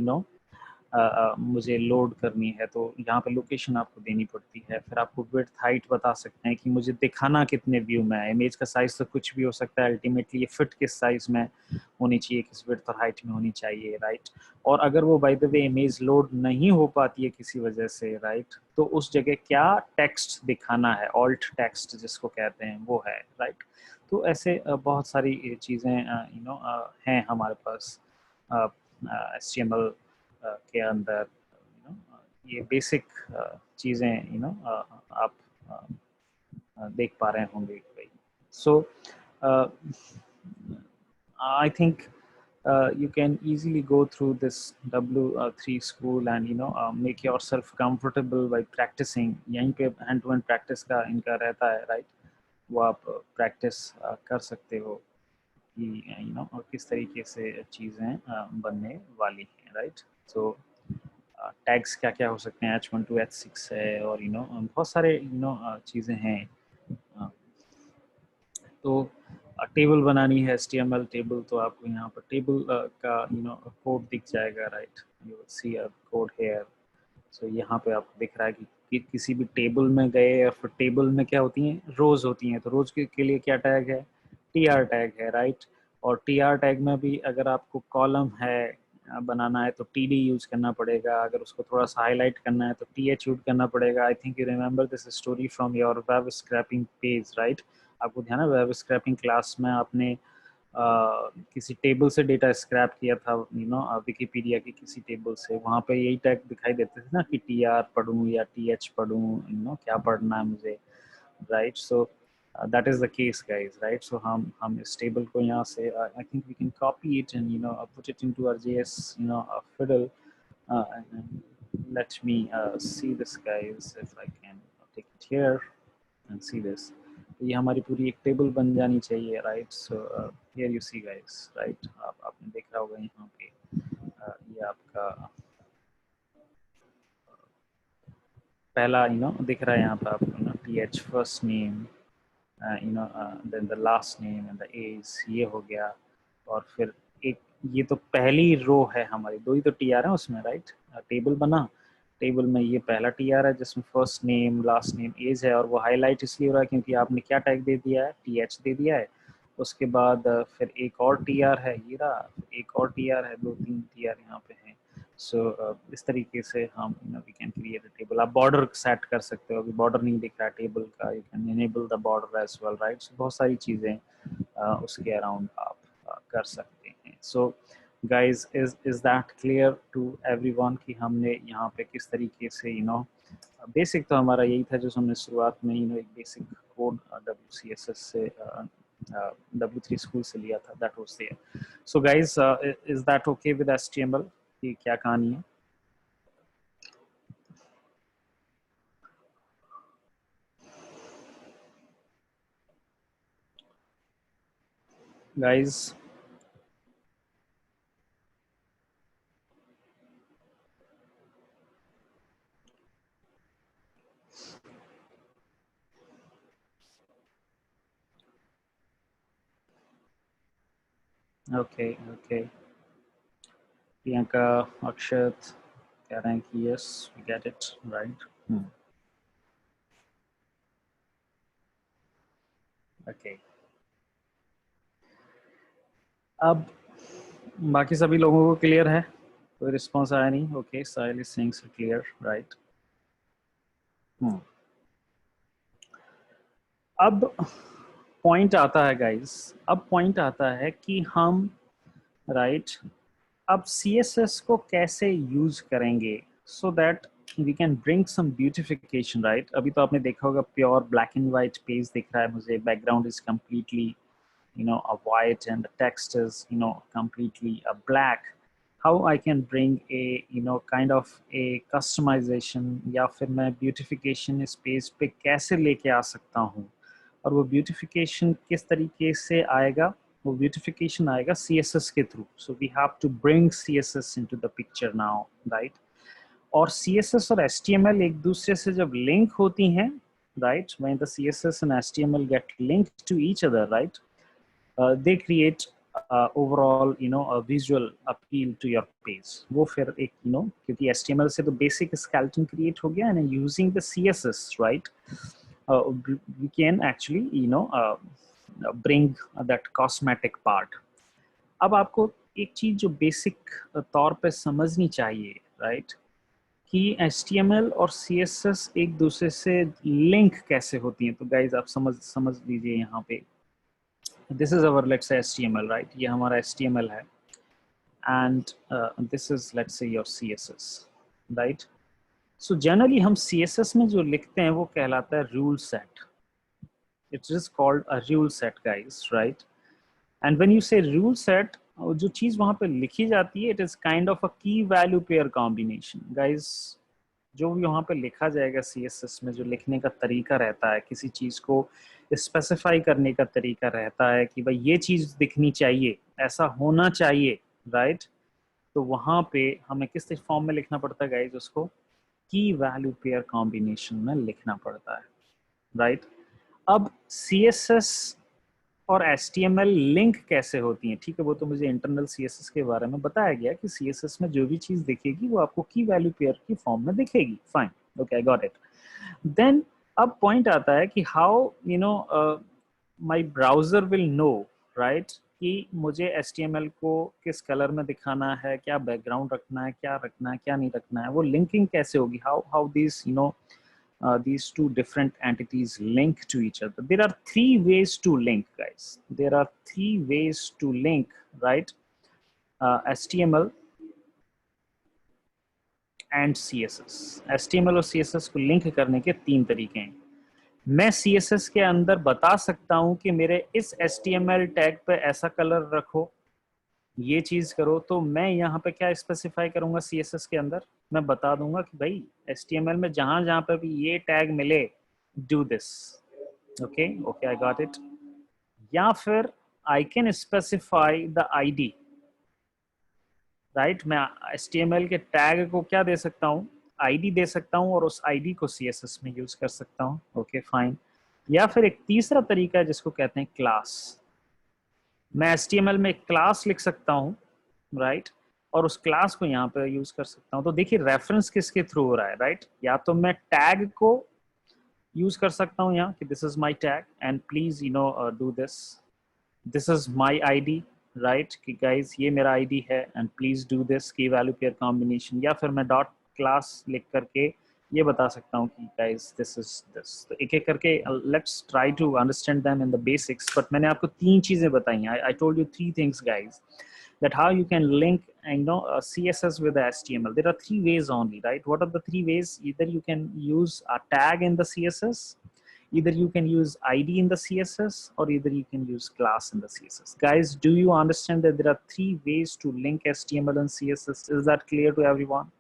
मुझे लोड करनी है, तो यहाँ पे लोकेशन आपको देनी पड़ती है. फिर आपको विड्थ हाइट बता सकते हैं कि मुझे दिखाना कितने व्यू में है. इमेज का साइज तो कुछ भी हो सकता है, अल्टीमेटली ये फिट किस साइज में होनी चाहिए, किस विड्थ और हाइट में होनी चाहिए, राइट? और अगर वो by the way image load नहीं हो पाती है किसी वजह से, राइट, तो उस जगह क्या टेक्स्ट दिखाना है, ऑल्ट टेक्स्ट जिसको कहते हैं, वो है, राइट? तो ऐसे बहुत सारी चीज़ें हैं हमारे पास HTML के अंदर. ये बेसिक चीज़ें आप देख पा रहे होंगे. सो I think you can easily go through this W3 school and make yourself comfortable by practicing. यहीं पे hand to hand practice का इनका रहता है, right? वो आप practice कर सकते हो कि और किस तरीके से चीज़ें बनने वाली हैं, right? So टैग्स क्या क्या हो सकते हैं, H1 to H6 है, और बहुत सारे चीज़ें हैं. तो टेबल बनानी है HTML टेबल, तो आपको यहाँ पर टेबल का कोड दिख जाएगा, right? You will see a code here. So यहाँ पे आपको दिख रहा है कि किसी भी टेबल में गए, या फिर टेबल में क्या होती हैं, रोज होती हैं, तो रोज के लिए क्या टैग है, TR टैग है, राइट? और TR टैग में भी अगर आपको कॉलम है बनाना है तो TD यूज करना पड़ेगा. अगर उसको थोड़ा सा हाईलाइट करना है तो TH यूज करना पड़ेगा. I think you remember this story from your web scrapping page, right? आपको ध्यान है वेब स्क्रैपिंग क्लास में आपने किसी टेबल से डेटा स्क्रैप किया था, विकिपीडिया की किसी टेबल से, वहाँ पे यही टैग दिखाई देते थे ना कि TR पढ़ूँ या TH पढ़ूँ, क्या पढ़ना है मुझे, right? So that is the case, guys, right? So हम इस टेबल को यहाँ से I think we can copy it and put it into our JS fiddle, and let me see this, guys, if I can take it here and see this. ये हमारी पूरी एक टेबल बन जानी चाहिए, right? So here you see, guys, right? आपने देखा होगा यहाँ पे ये आपका पहला दिख रहा है यहाँ पे आपको TH first name, then the last name and the age, ये हो गया. और फिर एक ये तो पहली रो है हमारी, दो ही तो TR है उसमें, राइट? टेबल बना, टेबल में ये पहला TR है जिसमें first name, last name, age है, और वो हाईलाइट इसलिए हो रहा है क्योंकि आपने क्या टैग दे दिया है, TH दे दिया है. उसके बाद फिर एक और TR है, ये रहा, एक और TR है, दो तीन TR यहाँ पे हैं. सो इस तरीके से हम we can create a table. आप बॉर्डर सेट कर सकते हो, अभी बॉर्डर नहीं दिख रहा है टेबल का, you can enable the border as well, right? So बहुत सारी चीज़ें उसके अराउंड आप कर सकते हैं. So guys, is that clear to everyone कि हमने यहाँ पे किस तरीके से बेसिक तो हमारा यही था जो हमने शुरुआत में एक बेसिक कोड WCSS से W3 स्कूल से लिया था, that was there. So guys, is that okay with HTML कि क्या कहानी है? Guys, okay okay, Priyanka, Akshat कह रहे हैं कि yes we get it right. Okay, अब बाकी सभी लोगों को क्लियर है? कोई रिस्पॉन्स आया नहीं? Okay, Sahil is saying clear right. अब पॉइंट आता है गाइस, अब पॉइंट आता है कि हम राइट अब CSS को कैसे यूज करेंगे so that we can bring some beautification right. अभी तो आपने देखा होगा pure black and white page दिख रहा है मुझे, background is completely a white and the text is completely a black. How I can bring a kind of a customization या फिर मैं beautification इस पेज पे कैसे लेके आ सकता हूँ, और वो ब्यूटिफिकेशन किस तरीके से आएगा? वो ब्यूटिफिकेशन आएगा CSS के through. So we have to bring CSS into the picture now right. और CSS और HTML एक दूसरे से जब लिंक होती हैं right, when the CSS and HTML get linked to each other right, they create overall a visual appeal to your page। वो फिर एक क्योंकि HTML से तो बेसिक skeleton create हो गया and using the CSS right, we can actually bring that cosmetic part। अब आपको एक चीज जो बेसिक तौर पे समझनी चाहिए राइट, कि HTML और CSS एक दूसरे से लिंक कैसे होती हैं। तो गाइज आप समझ लीजिए यहाँ पे, this is our let's say HTML right, ये हमारा HTML है and this is let's say your CSS right. So generally हम CSS में जो लिखते हैं वो कहलाता है rule set. It is called a rule set guys right. And when you से रूल सेट, जो चीज वहां पे लिखी जाती है it is kind of a की वैल्यू पेयर कॉम्बिनेशन गाइस। जो भी वहां पे लिखा जाएगा CSS में, जो लिखने का तरीका रहता है, किसी चीज को स्पेसिफाई करने का तरीका रहता है कि भाई ये चीज दिखनी चाहिए, ऐसा होना चाहिए राइट, तो वहां पे हमें किस फॉर्म में लिखना पड़ता है गाइस? उसको की वैल्यू पेयर कॉम्बिनेशन में लिखना पड़ता है राइट। अब CSS और HTML लिंक कैसे होती हैं, ठीक है, वो तो मुझे इंटरनल CSS के बारे में बताया गया कि CSS में जो भी चीज दिखेगी वो आपको की वैल्यू पेयर की फॉर्म में दिखेगी। Fine, okay, I got it. Then अब पॉइंट आता है कि how my browser will know right, कि मुझे HTML को किस कलर में दिखाना है, क्या बैकग्राउंड रखना है, क्या रखना है, क्या नहीं रखना है, वो लिंकिंग कैसे होगी, how this these two different entities link to each other? There are three ways to link, guys. There are three ways to link, right? HTML and CSS। HTML और CSS को लिंक करने के तीन तरीके हैं। मैं CSS के अंदर बता सकता हूं कि मेरे इस HTML टैग पे ऐसा कलर रखो, ये चीज करो। तो मैं यहाँ पे क्या स्पेसिफाई करूंगा CSS के अंदर? मैं बता दूंगा कि भाई HTML में जहां जहां पे भी ये टैग मिले, do this. Okay okay, I got it. या फिर I can specify the ID right. मैं HTML के टैग को क्या दे सकता हूँ? ID दे सकता हूँ, और उस ID को CSS में यूज कर सकता हूँ। Okay fine. या फिर एक तीसरा तरीका है जिसको कहते हैं क्लास। मैं HTML में एक क्लास लिख सकता हूँ राइट, और उस क्लास को यहाँ पे यूज कर सकता हूँ। तो देखिए रेफरेंस किसके थ्रू हो रहा है राइट, या तो मैं टैग को यूज कर सकता हूँ यहाँ कि this is my tag and please do this, this is my ID right, कि गाइज ये मेरा ID है एंड प्लीज डू दिस की वैल्यू पेयर कॉम्बिनेशन। या फिर मैं डॉट क्लास लिख करके ये बता सकता हूँ कि गाइज दिस इज दिस। तो एक एक करके let's try to understand them in the basics. But मैंने आपको तीन चीजें बताई हैं। I told you three things guys, that how you can link CSS with the HTML. There are three ways only, right? What are the three ways? Either you can use a tag in the CSS, either you can use ID in the CSS, or either you can use class in the CSS. Guys, do you understand that there are three ways to link HTML and CSS? Is that clear to everyone?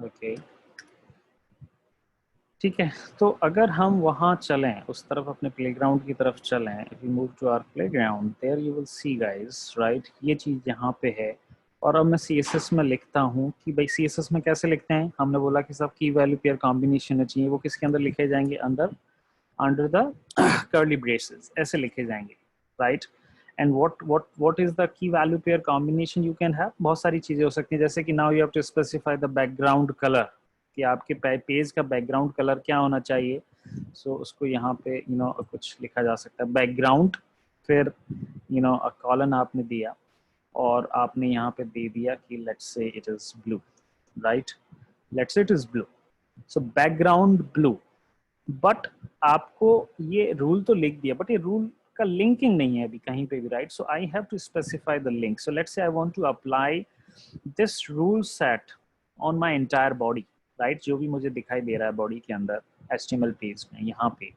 Okay. ठीक है, तो अगर हम वहाँ चलें उस तरफ, अपने प्लेग्राउंड की तरफ चलें, if you move to our playground, there you will see guys, right, ये चीज़ यहाँ पे है। और अब मैं CSS में लिखता हूँ कि भाई CSS में कैसे लिखते हैं, हमने बोला कि सब की वैल्यू पेयर कॉम्बिनेशन चाहिए, वो किसके अंदर लिखे जाएंगे, अंदर अंडर द कर्ली ब्रेसेस, ऐसे लिखे जाएंगे, right. And what is the key value pair combination you can have, बहुत सारी चीजें हो सकती हैं, जैसे कि now you have to specify the background colour, कि आपके पेज का बैकग्राउंड कलर क्या होना चाहिए। सो उसको यहाँ पे कुछ लिखा जा सकता है, बैकग्राउंड, फिर कॉलन आपने दिया, और आपने यहाँ पे दे दिया कि let's say it is blue, right, let's say it is blue, so background blue. But आपको ये रूल तो लिख दिया, बट ये रूल का लिंकिंग नहीं है अभी कहीं पे भी, right. So I have to specify the link, so let's say I want to apply this rule set on my entire body, right, जो भी मुझे दिखाई दे रहा है बॉडी के अंदर HTML पेज में यहाँ पे।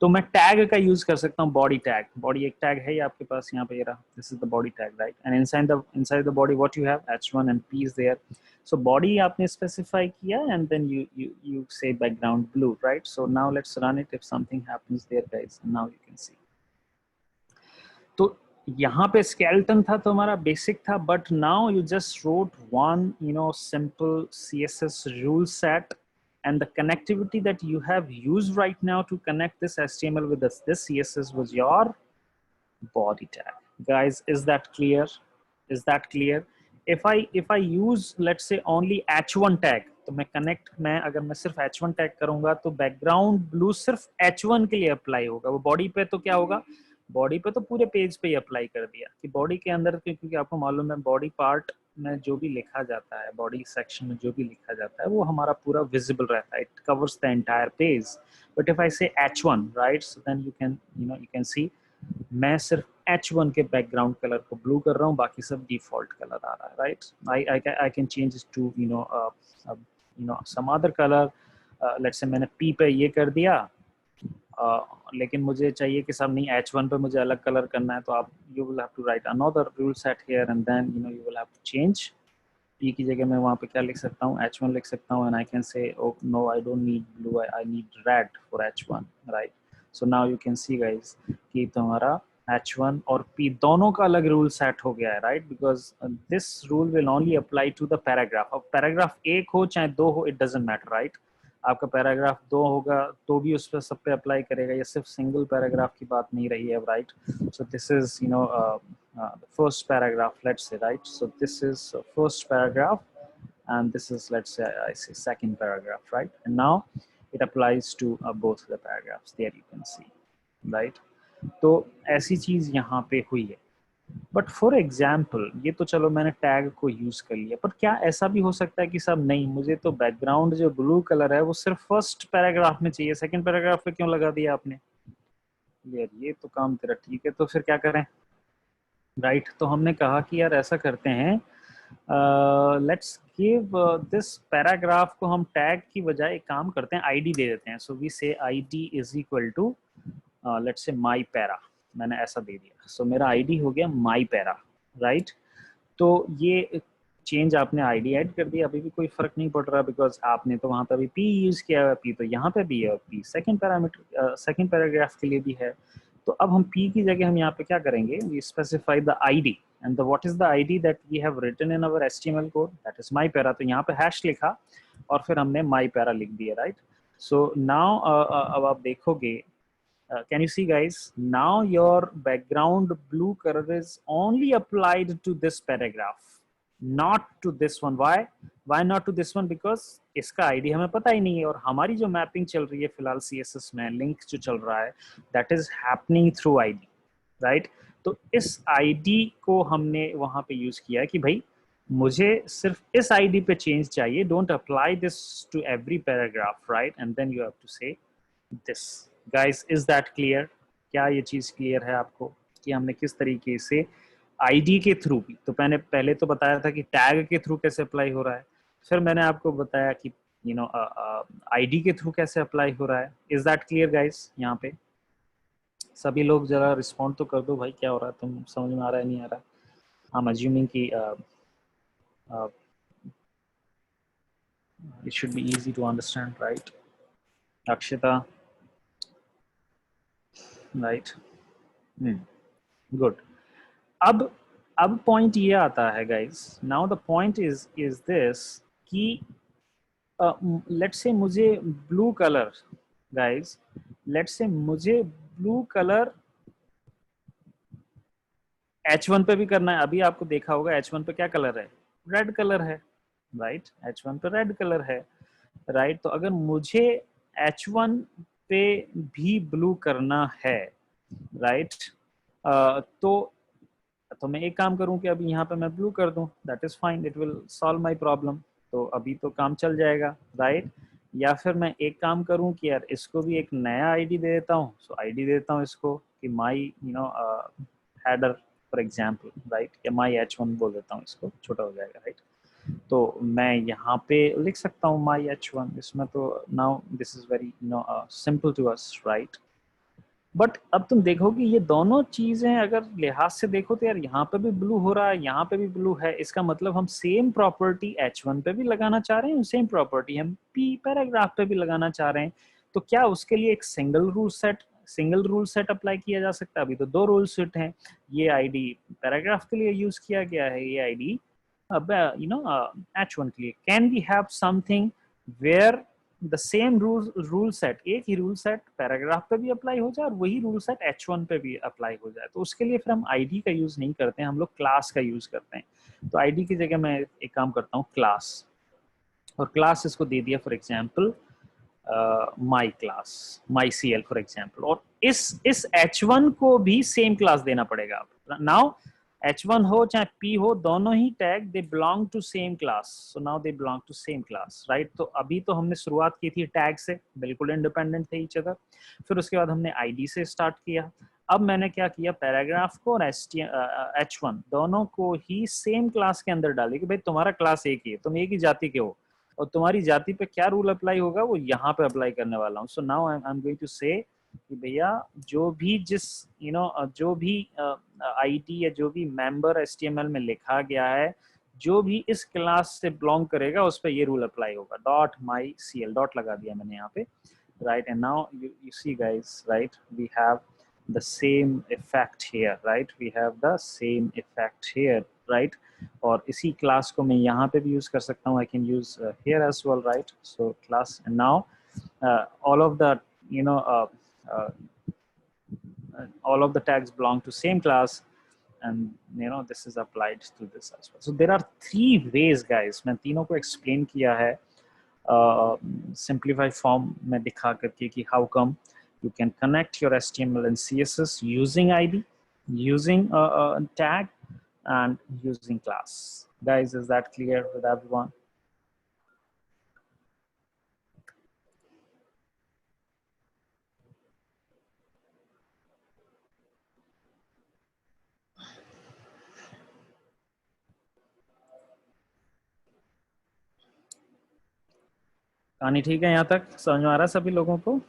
तो मैं टैग का यूज कर सकता हूँ, बॉडी टैग, बॉडी एक टैग है ये आपके पास यहाँ पे, ये रहा, this is the body tag, right. And inside the body what you have, H1 and P is there. So body आपने specify किया, and then you say background blue, right? So now let's run it if something happens there, guys. And now you can see. तो यहाँ पे skeleton था, तो हमारा basic था, but now you just wrote one, simple CSS rule set, and the connectivity that you have used right now to connect this HTML with this CSS was your body tag. Guys, is that clear? Is that clear? If I use let's say only H1 tag, तो मैं अगर मैं सिर्फ H1 टैग करूंगा तो बैकग्राउंड ब्लू सिर्फ H1 के लिए अप्लाई होगा, वो बॉडी पे तो क्या होगा, बॉडी पे तो पूरे पेज पे ही अप्लाई कर दिया, कि बॉडी के अंदर, क्योंकि आपको मालूम है बॉडी पार्ट में जो भी लिखा जाता है, बॉडी सेक्शन में जो भी लिखा जाता है, वो हमारा पूरा विजिबल रहता है, it covers the entire page. But if I say H1, right, so then you can see मैं सिर्फ H1 के बैकग्राउंड कलर को ब्लू कर रहा हूँ, बाकी सब डिफॉल्ट कलर आ रहा है, right. I can change to some other colour, let's say मैंने P पे ये कर दिया, लेकिन मुझे चाहिए कि सब नहीं, H1 पे मुझे अलग कलर करना है, तो आप you will have to write another rule set here, and then you will have to change. P की जगह मैं वहाँ पे क्या लिख सकता हूँ, H1 लिख सकता हूँ, and I can say oh no, I don't need blue, I need red for H1, right. So now you can see guys कि तुम्हारा H1 और P दोनों का अलग रूल सेट हो गया है, right, because this rule will only apply to the paragraph. अब पैराग्राफ एक हो चाहे दो हो, इट डजंट मैटर, राइट। आपका पैराग्राफ दो होगा तो भी उस पर सब पे अप्लाई करेगा, ये सिर्फ सिंगल पैराग्राफ की बात नहीं रही है, right. So this is the first paragraph, let's say, right. So this is first paragraph, and this is, let's say, I say second paragraph, right. And now it applies to both the paragraphs, there you can see, right. तो ऐसी चीज यहाँ पे हुई है। बट फॉर एग्जाम्पल, ये तो चलो मैंने टैग को यूज कर लिया, पर क्या ऐसा भी हो सकता है कि सब नहीं, मुझे तो बैकग्राउंड जो ब्लू कलर है वो सिर्फ फर्स्ट पैराग्राफ में चाहिए, सेकंड पैराग्राफ पे क्यों लगा दिया आपने, यार ये तो काम तेरा ठीक है, तो फिर क्या करें, राइट। तो हमने कहा कि यार ऐसा करते हैं, लेट्स गिव दिस पैराग्राफ को हम टैग की बजाय एक काम करते हैं, आईडी दे देते हैं। So we say ID is equal to let's say my para, मैंने ऐसा दे दिया, सो मेरा आईडी हो गया माई पैरा, राइट। तो ये चेंज आपने आईडी ऐड कर दिया, अभी भी कोई फर्क नहीं पड़ रहा, बिकॉज आपने तो वहां पर भी पी यूज किया है, पी तो यहाँ पे भी है, और P second parameter second paragraph के लिए भी है। तो अब हम p की जगह हम यहाँ पे क्या करेंगे, we specify the ID, and what is the ID that we have written in our HTML code, that is my para. तो यहाँ पे हैश लिखा और फिर हमने माई पैरा लिख दिया, राइट। सो नाउ अब आप देखोगे, can you see guys, now your background blue color is only applied to this paragraph, not to this one. Why not to this one? Because इसका ID हमें पता ही नहीं है, और हमारी जो मैपिंग चल रही है फिलहाल CSS में, लिंक जो चल रहा है, that is happening through ID, right? तो इस ID को हमने वहां पे यूज किया कि भाई मुझे सिर्फ इस ID पे चेंज चाहिए, don't apply this to every paragraph, right. And then you have to say this. Guys, is that clear? क्या ये चीज क्लियर है आपको कि हमने किस तरीके से आईडी के थ्रू भी, तो मैंने पहले तो बताया था कि टैग के थ्रू कैसे अप्लाई हो रहा है, फिर मैंने आपको बताया कि आईडी के थ्रू कैसे अप्लाई हो रहा है। Is that clear guys? यहाँ पे सभी लोग जरा रिस्पॉन्ड तो कर दो भाई, क्या हो रहा है, तुम समझ में आ रहा है नहीं आ रहा है? I'm assuming कि it should be easy to understand, right? Akshita, right, good. अब पॉइंट ये आता है guys, now the point is this कि लेट्स से मुझे blue colour, guys let's say मुझे ब्लू कलर H1 पे भी करना है। अभी आपको देखा होगा H1 पे क्या कलर है, रेड कलर है, राइट, H1 पे रेड कलर है, राइट। तो अगर मुझे H1 पे भी ब्लू करना है, राइट, तो मैं एक काम करूं कि अभी यहाँ पे मैं ब्लू कर दूं, that is fine, it will solve my problem. तो अभी तो काम चल जाएगा, राइट। या फिर मैं एक काम करूं कि यार इसको भी एक नया आईडी दे देता हूँ, सो आईडी देता हूँ इसको कि माई हेडर फॉर एग्जाम्पल, राइट, या माई H1 बोल देता हूँ, इसको छोटा हो जाएगा, राइट। तो मैं यहाँ पे लिख सकता हूँ माई H1, इसमें तो now this is very simple to us, right. But अब तुम देखोगे ये दोनों चीजें अगर लिहाज से देखो तो यार यहाँ पे भी ब्लू हो रहा है, यहाँ पे भी ब्लू है, इसका मतलब हम सेम प्रॉपर्टी H1 पे भी लगाना चाह रहे हैं, सेम प्रॉपर्टी हम P पैराग्राफ पे भी लगाना चाह रहे हैं। तो क्या उसके लिए एक सिंगल रूल सेट अप्लाई किया जा सकता है? अभी तो दो रूल सेट हैं, ये आईडी पैराग्राफ के लिए यूज किया गया है, ये आईडी H1 के लिए। Can we have something where the same rule set, एक ही रूल सेट पैराग्राफ पे भी अप्लाई हो जाए और वही रूल सेट H1 पे भी अप्लाई हो जाए? तो उसके लिए फिर हम आईडी का यूज नहीं करते हैं, हम लोग क्लास का यूज करते हैं। तो आईडी की जगह मैं एक काम करता हूँ, क्लास, और क्लास इसको दे दिया for example my class, my CL for example. और इस H1 को भी सेम क्लास देना पड़ेगा। अब नाउ H1 हो चाहे P हो, दोनों ही tag they belong to same class, so now they belong to same class, right. तो अभी तो हमने शुरुआत की थी टैग से, बिल्कुल इंडिपेंडेंट थे ईच अदर। फिर उसके बाद हमने आईडी से स्टार्ट किया। अब मैंने क्या किया, पैराग्राफ को और H1 दोनों को ही सेम क्लास के अंदर डाली कि भाई तुम्हारा क्लास एक ही है, तुम एक ही जाति के हो, और तुम्हारी जाति पे क्या रूल अप्लाई होगा वो यहाँ पे अप्लाई करने वाला हूँ। So now I am going to say कि भैया जो भी जिस जो भी आईडी या जो भी मेंबर HTML में लिखा गया है, जो भी इस क्लास से बिलोंग करेगा उस पर ये रूल अप्लाई होगा। डॉट माई CL, डॉट लगा दिया मैंने यहाँ पे, right? And now you see guys, right, we have the same effect here, right? We have the same effect here, right? और इसी क्लास को मैं यहाँ पे भी यूज कर सकता हूँ, I can use here as well, right? So class, and now all of the you know uh, all of the tags belong to same class, and this is applied to this as well. So there are three ways guys, मैं तीनों को explain किया है simplified form में दिखा करके कि how come you can connect your HTML and CSS using ID, using a tag, and using class. Guys, is that clear with everyone? कहानी ठीक है? यहाँ तक समझ में आ रहा है सभी लोगों को?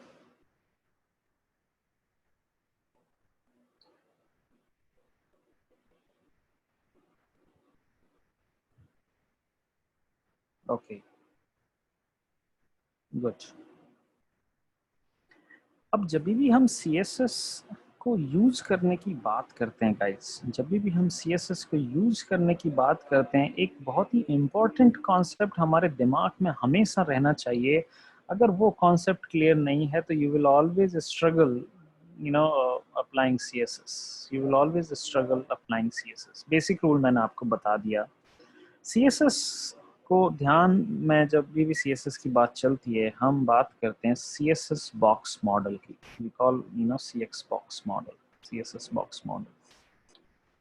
Okay, good. अब जब भी हम CSS को यूज करने की बात करते हैं गाइस, जब भी हम CSS को यूज करने की बात करते हैं, एक बहुत ही इम्पोर्टेंट कॉन्सेप्ट हमारे दिमाग में हमेशा रहना चाहिए। अगर वो कॉन्सेप्ट क्लियर नहीं है तो you will always struggle applying CSS, you will always struggle applying CSS। Basic rule मैंने आपको बता दिया। CSS को ध्यान में जब भी CSS की बात चलती है, हम बात करते हैं CSS बॉक्स मॉडल की। we call CX box model, CSS box model.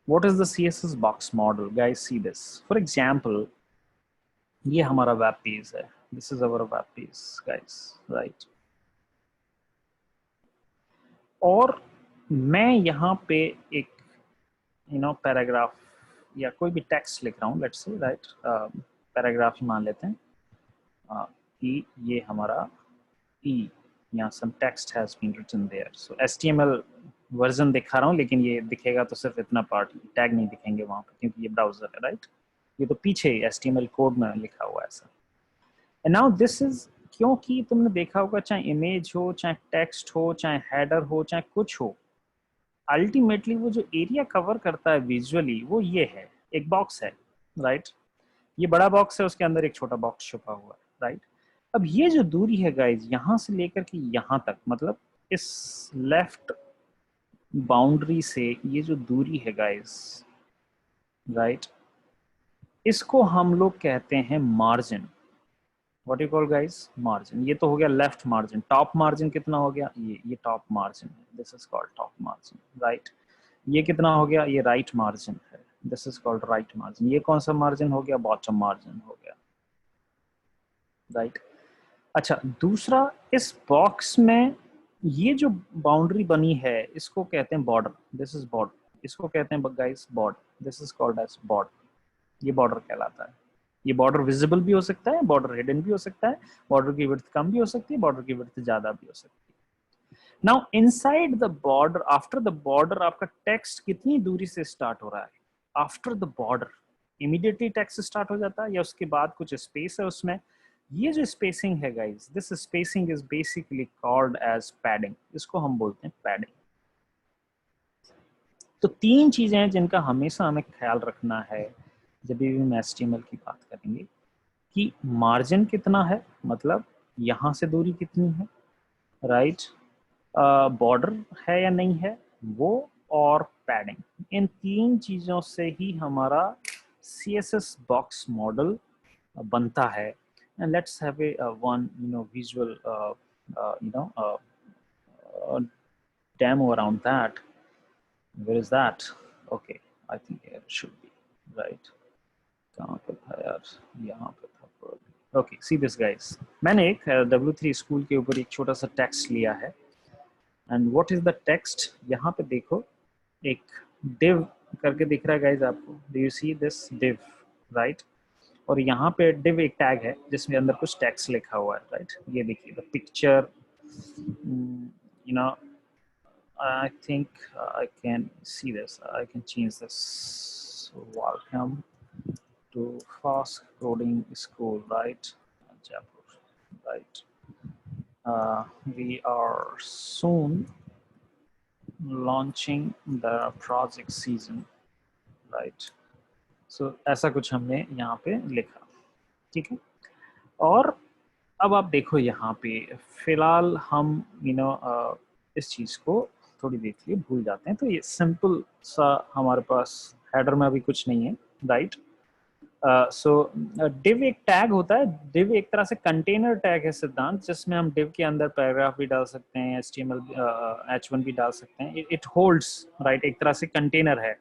What is the CSS box model? Guys, see this. For example, ये हमारा वेब पेज है, this is our web page guys, right? और मैं यहाँ पे एक पैराग्राफ या कोई भी टेक्स्ट लिख रहा हूँ, लेट्स से, राइट, पैराग्राफ ही मान लेते हैं कि ये हमारा E, यहाँ some text has been written there. So HTML version दिखा रहा हूँ, लेकिन ये दिखेगा तो सिर्फ इतना पार्ट, टैग नहीं दिखेंगे वहाँ पे क्योंकि ये ब्राउजर है, राइट? ये तो पीछे HTML कोड में लिखा हुआ है ऐसा। And now this is क्योंकि तुमने देखा होगा चाहे इमेज हो, चाहे टेक्स्ट हो, चाहे हेडर हो, चाहे कुछ हो, अल्टीमेटली वो जो एरिया कवर करता है विजुअली वो ये है, एक बॉक्स है, राइट? ये बड़ा बॉक्स है, उसके अंदर एक छोटा बॉक्स छुपा हुआ है, राइट? अब ये जो दूरी है गाइज यहाँ से लेकर के यहाँ तक, मतलब इस लेफ्ट बाउंड्री से ये जो दूरी है गाइज, राइट, इसको हम लोग कहते हैं margin. What you call guys? Margin. ये तो हो गया लेफ्ट मार्जिन। टॉप मार्जिन कितना हो गया? ये टॉप मार्जिन है, this is called top margin, right? ये कितना हो गया? ये राइट मार्जिन है, this is called right margin. ये कौन सा मार्जिन हो गया? बॉटम मार्जिन हो गया, राइट? अच्छा, दूसरा, इस बॉक्स में ये जो बाउंड्री बनी है इसको कहते हैं बॉर्डर, दिस इज बॉर्डर। इसको कहते हैं guys border, this is called as border. ये बॉर्डर कहलाता है। ये बॉर्डर विजिबल भी हो सकता है, बॉर्डर हिडन भी हो सकता है, बॉर्डर की विड्थ कम भी हो सकती है, बॉर्डर की विड्थ ज्यादा भी हो सकती है। Now inside the border, after the border, आपका टेक्स्ट कितनी दूरी से स्टार्ट हो रहा है? After the border immediately text start हो जाता है या उसके बाद कुछ स्पेस है उसमें? ये जो स्पेसिंग है guys, this spacing is basically called as padding. इसको हम बोलते हैं पैडिंग। तो तीन चीजें हैं जिनका हमेशा हमें ख्याल रखना है जब भी हम HTML की बात करेंगे, कि मार्जिन कितना है, मतलब यहां से दूरी कितनी है, राइट? बॉर्डर है या नहीं है वो, और पैडिंग। इन तीन चीजों से ही हमारा CSS बॉक्स मॉडल बनता है। And let's have a one visual demo around that. Where is that? Okay, I think here it should be, right? कहाँ पे था यार? यहाँ पे था। Okay, see this guys, मैंने एक W3 स्कूल के ऊपर एक छोटा सा टेक्स्ट लिया है। And what is the text? यहाँ पे देखो, एक div करके दिख रहा है गाइज आपको? Do you see this div, right? और यहाँ पे div एक टैग है जिसमें अंदर कुछ टेक्स्ट लिखा हुआ है, राइट? ये देखिए, the picture, you know, I think I can see this. I can change this. So, welcome to Fast Coding School, right? Jaipur, right? We are soon launching the project season, right? So, ऐसा कुछ हमने यहाँ पे लिखा, ठीक है? और अब आप देखो यहाँ पे, फिलहाल हम इस चीज़ को थोड़ी देर के लिए भूल जाते हैं। तो ये सिंपल सा हमारे पास हेडर में अभी कुछ नहीं है, राइट? सो div एक टैग होता है। div एक तरह से कंटेनर टैग है सिद्धांत, जिसमें हम div के अंदर पैराग्राफ भी डाल सकते हैं, HTML H1 भी डाल सकते हैं। इट होल्ड्स, राइट, एक तरह से कंटेनर है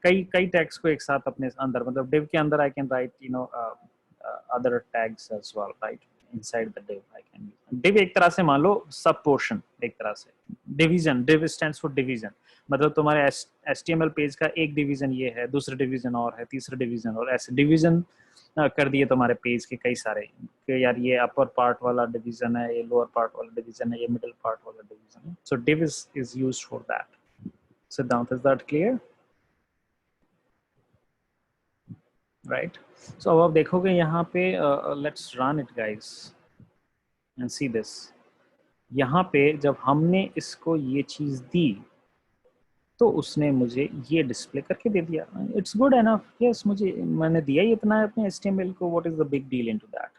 कई कई टैग्स को एक साथ अपने अंदर, मतलब div के अंदर I can write other tags as well, right? Inside the div I can use div। एक तरह से मान लो सब पोर्शन, एक तरह से division. div stands for division, मतलब तुम्हारे HTML पेज का एक डिवीजन ये है, दूसरा डिवीजन और है, तीसरा डिवीजन, और ऐसे डिवीजन कर दिए तुम्हारे पेज के कई सारे, कि यार ये अपर पार्ट वाला डिवीजन है, ये लोअर पार्ट वाला डिवीजन है, ये मिडिल पार्ट वाला डिवीजन है। So div is used for that। Siddhant, is that clear? Right? So अब आप देखोगे यहाँ पे, let's run it guys and see this. यहाँ पे जब हमने इसको ये चीज़ दी तो उसने मुझे ये डिस्प्ले करके दे दिया। इट्स गुड एनफ, यस, मुझे मैंने दिया ही इतना है अपने HTML को, what is the big deal into that?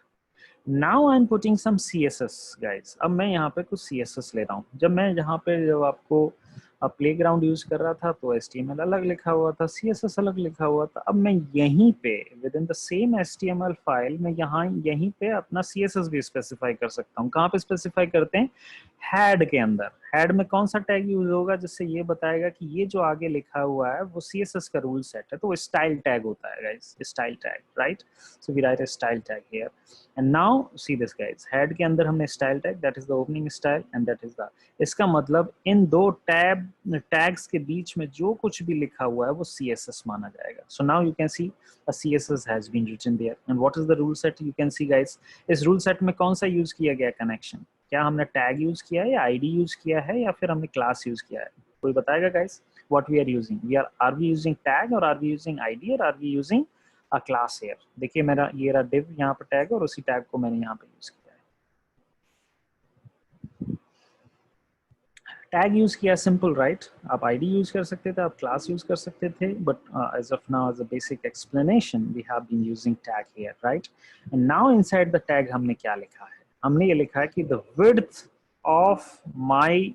Now I am putting some CSS guys. अब मैं यहाँ पे कुछ CSS ले रहा हूँ। जब आपको प्लेग्राउंड यूज कर रहा था तो HTML अलग लिखा हुआ था, CSS अलग लिखा हुआ था। अब मैं यहीं पे with in the same HTML file में यहीं पे अपना CSS भी स्पेसिफाई कर सकता हूँ। कहाँ पे स्पेसिफाई करते हैं? हेड के अंदर। हेड में कौन सा टैग यूज होगा जिससे ये बताएगा कि ये जो आगे लिखा हुआ है वो CSS का रूल सेट है? तो वो स्टाइल टैग होता है guys, style tag, right? So we write a style tag here. And now see this guys, हेड के अंदर हमने style tag, that is the opening style and that is the, इसका मतलब इन दो टैग्स के बीच में जो कुछ भी लिखा हुआ है वो CSS माना जाएगा। सो now you can C a CSS has been written there and what is the rule set? You can see guys, इस रूल सेट में कौन सा यूज किया गया कनेक्शन? क्या हमने टैग यूज किया है, या ID यूज किया है, या फिर हमने क्लास यूज किया है? कोई बताएगा guys? What we are using? Are we using tag or are we using ID or are we using a class here? देखिए मेरा ये रहा div, यहाँ पर टैग, और उसी टैग को मैंने यहाँ पे यूज किया है। टैग यूज किया, सिंपल राइट। आप आईडी यूज कर सकते थे, आप क्लास यूज कर सकते थे, but as of now as a basic explanation we have been using tag here, right. And now inside the tag हमने क्या लिखा है, हमने ये लिखा है कि the width of my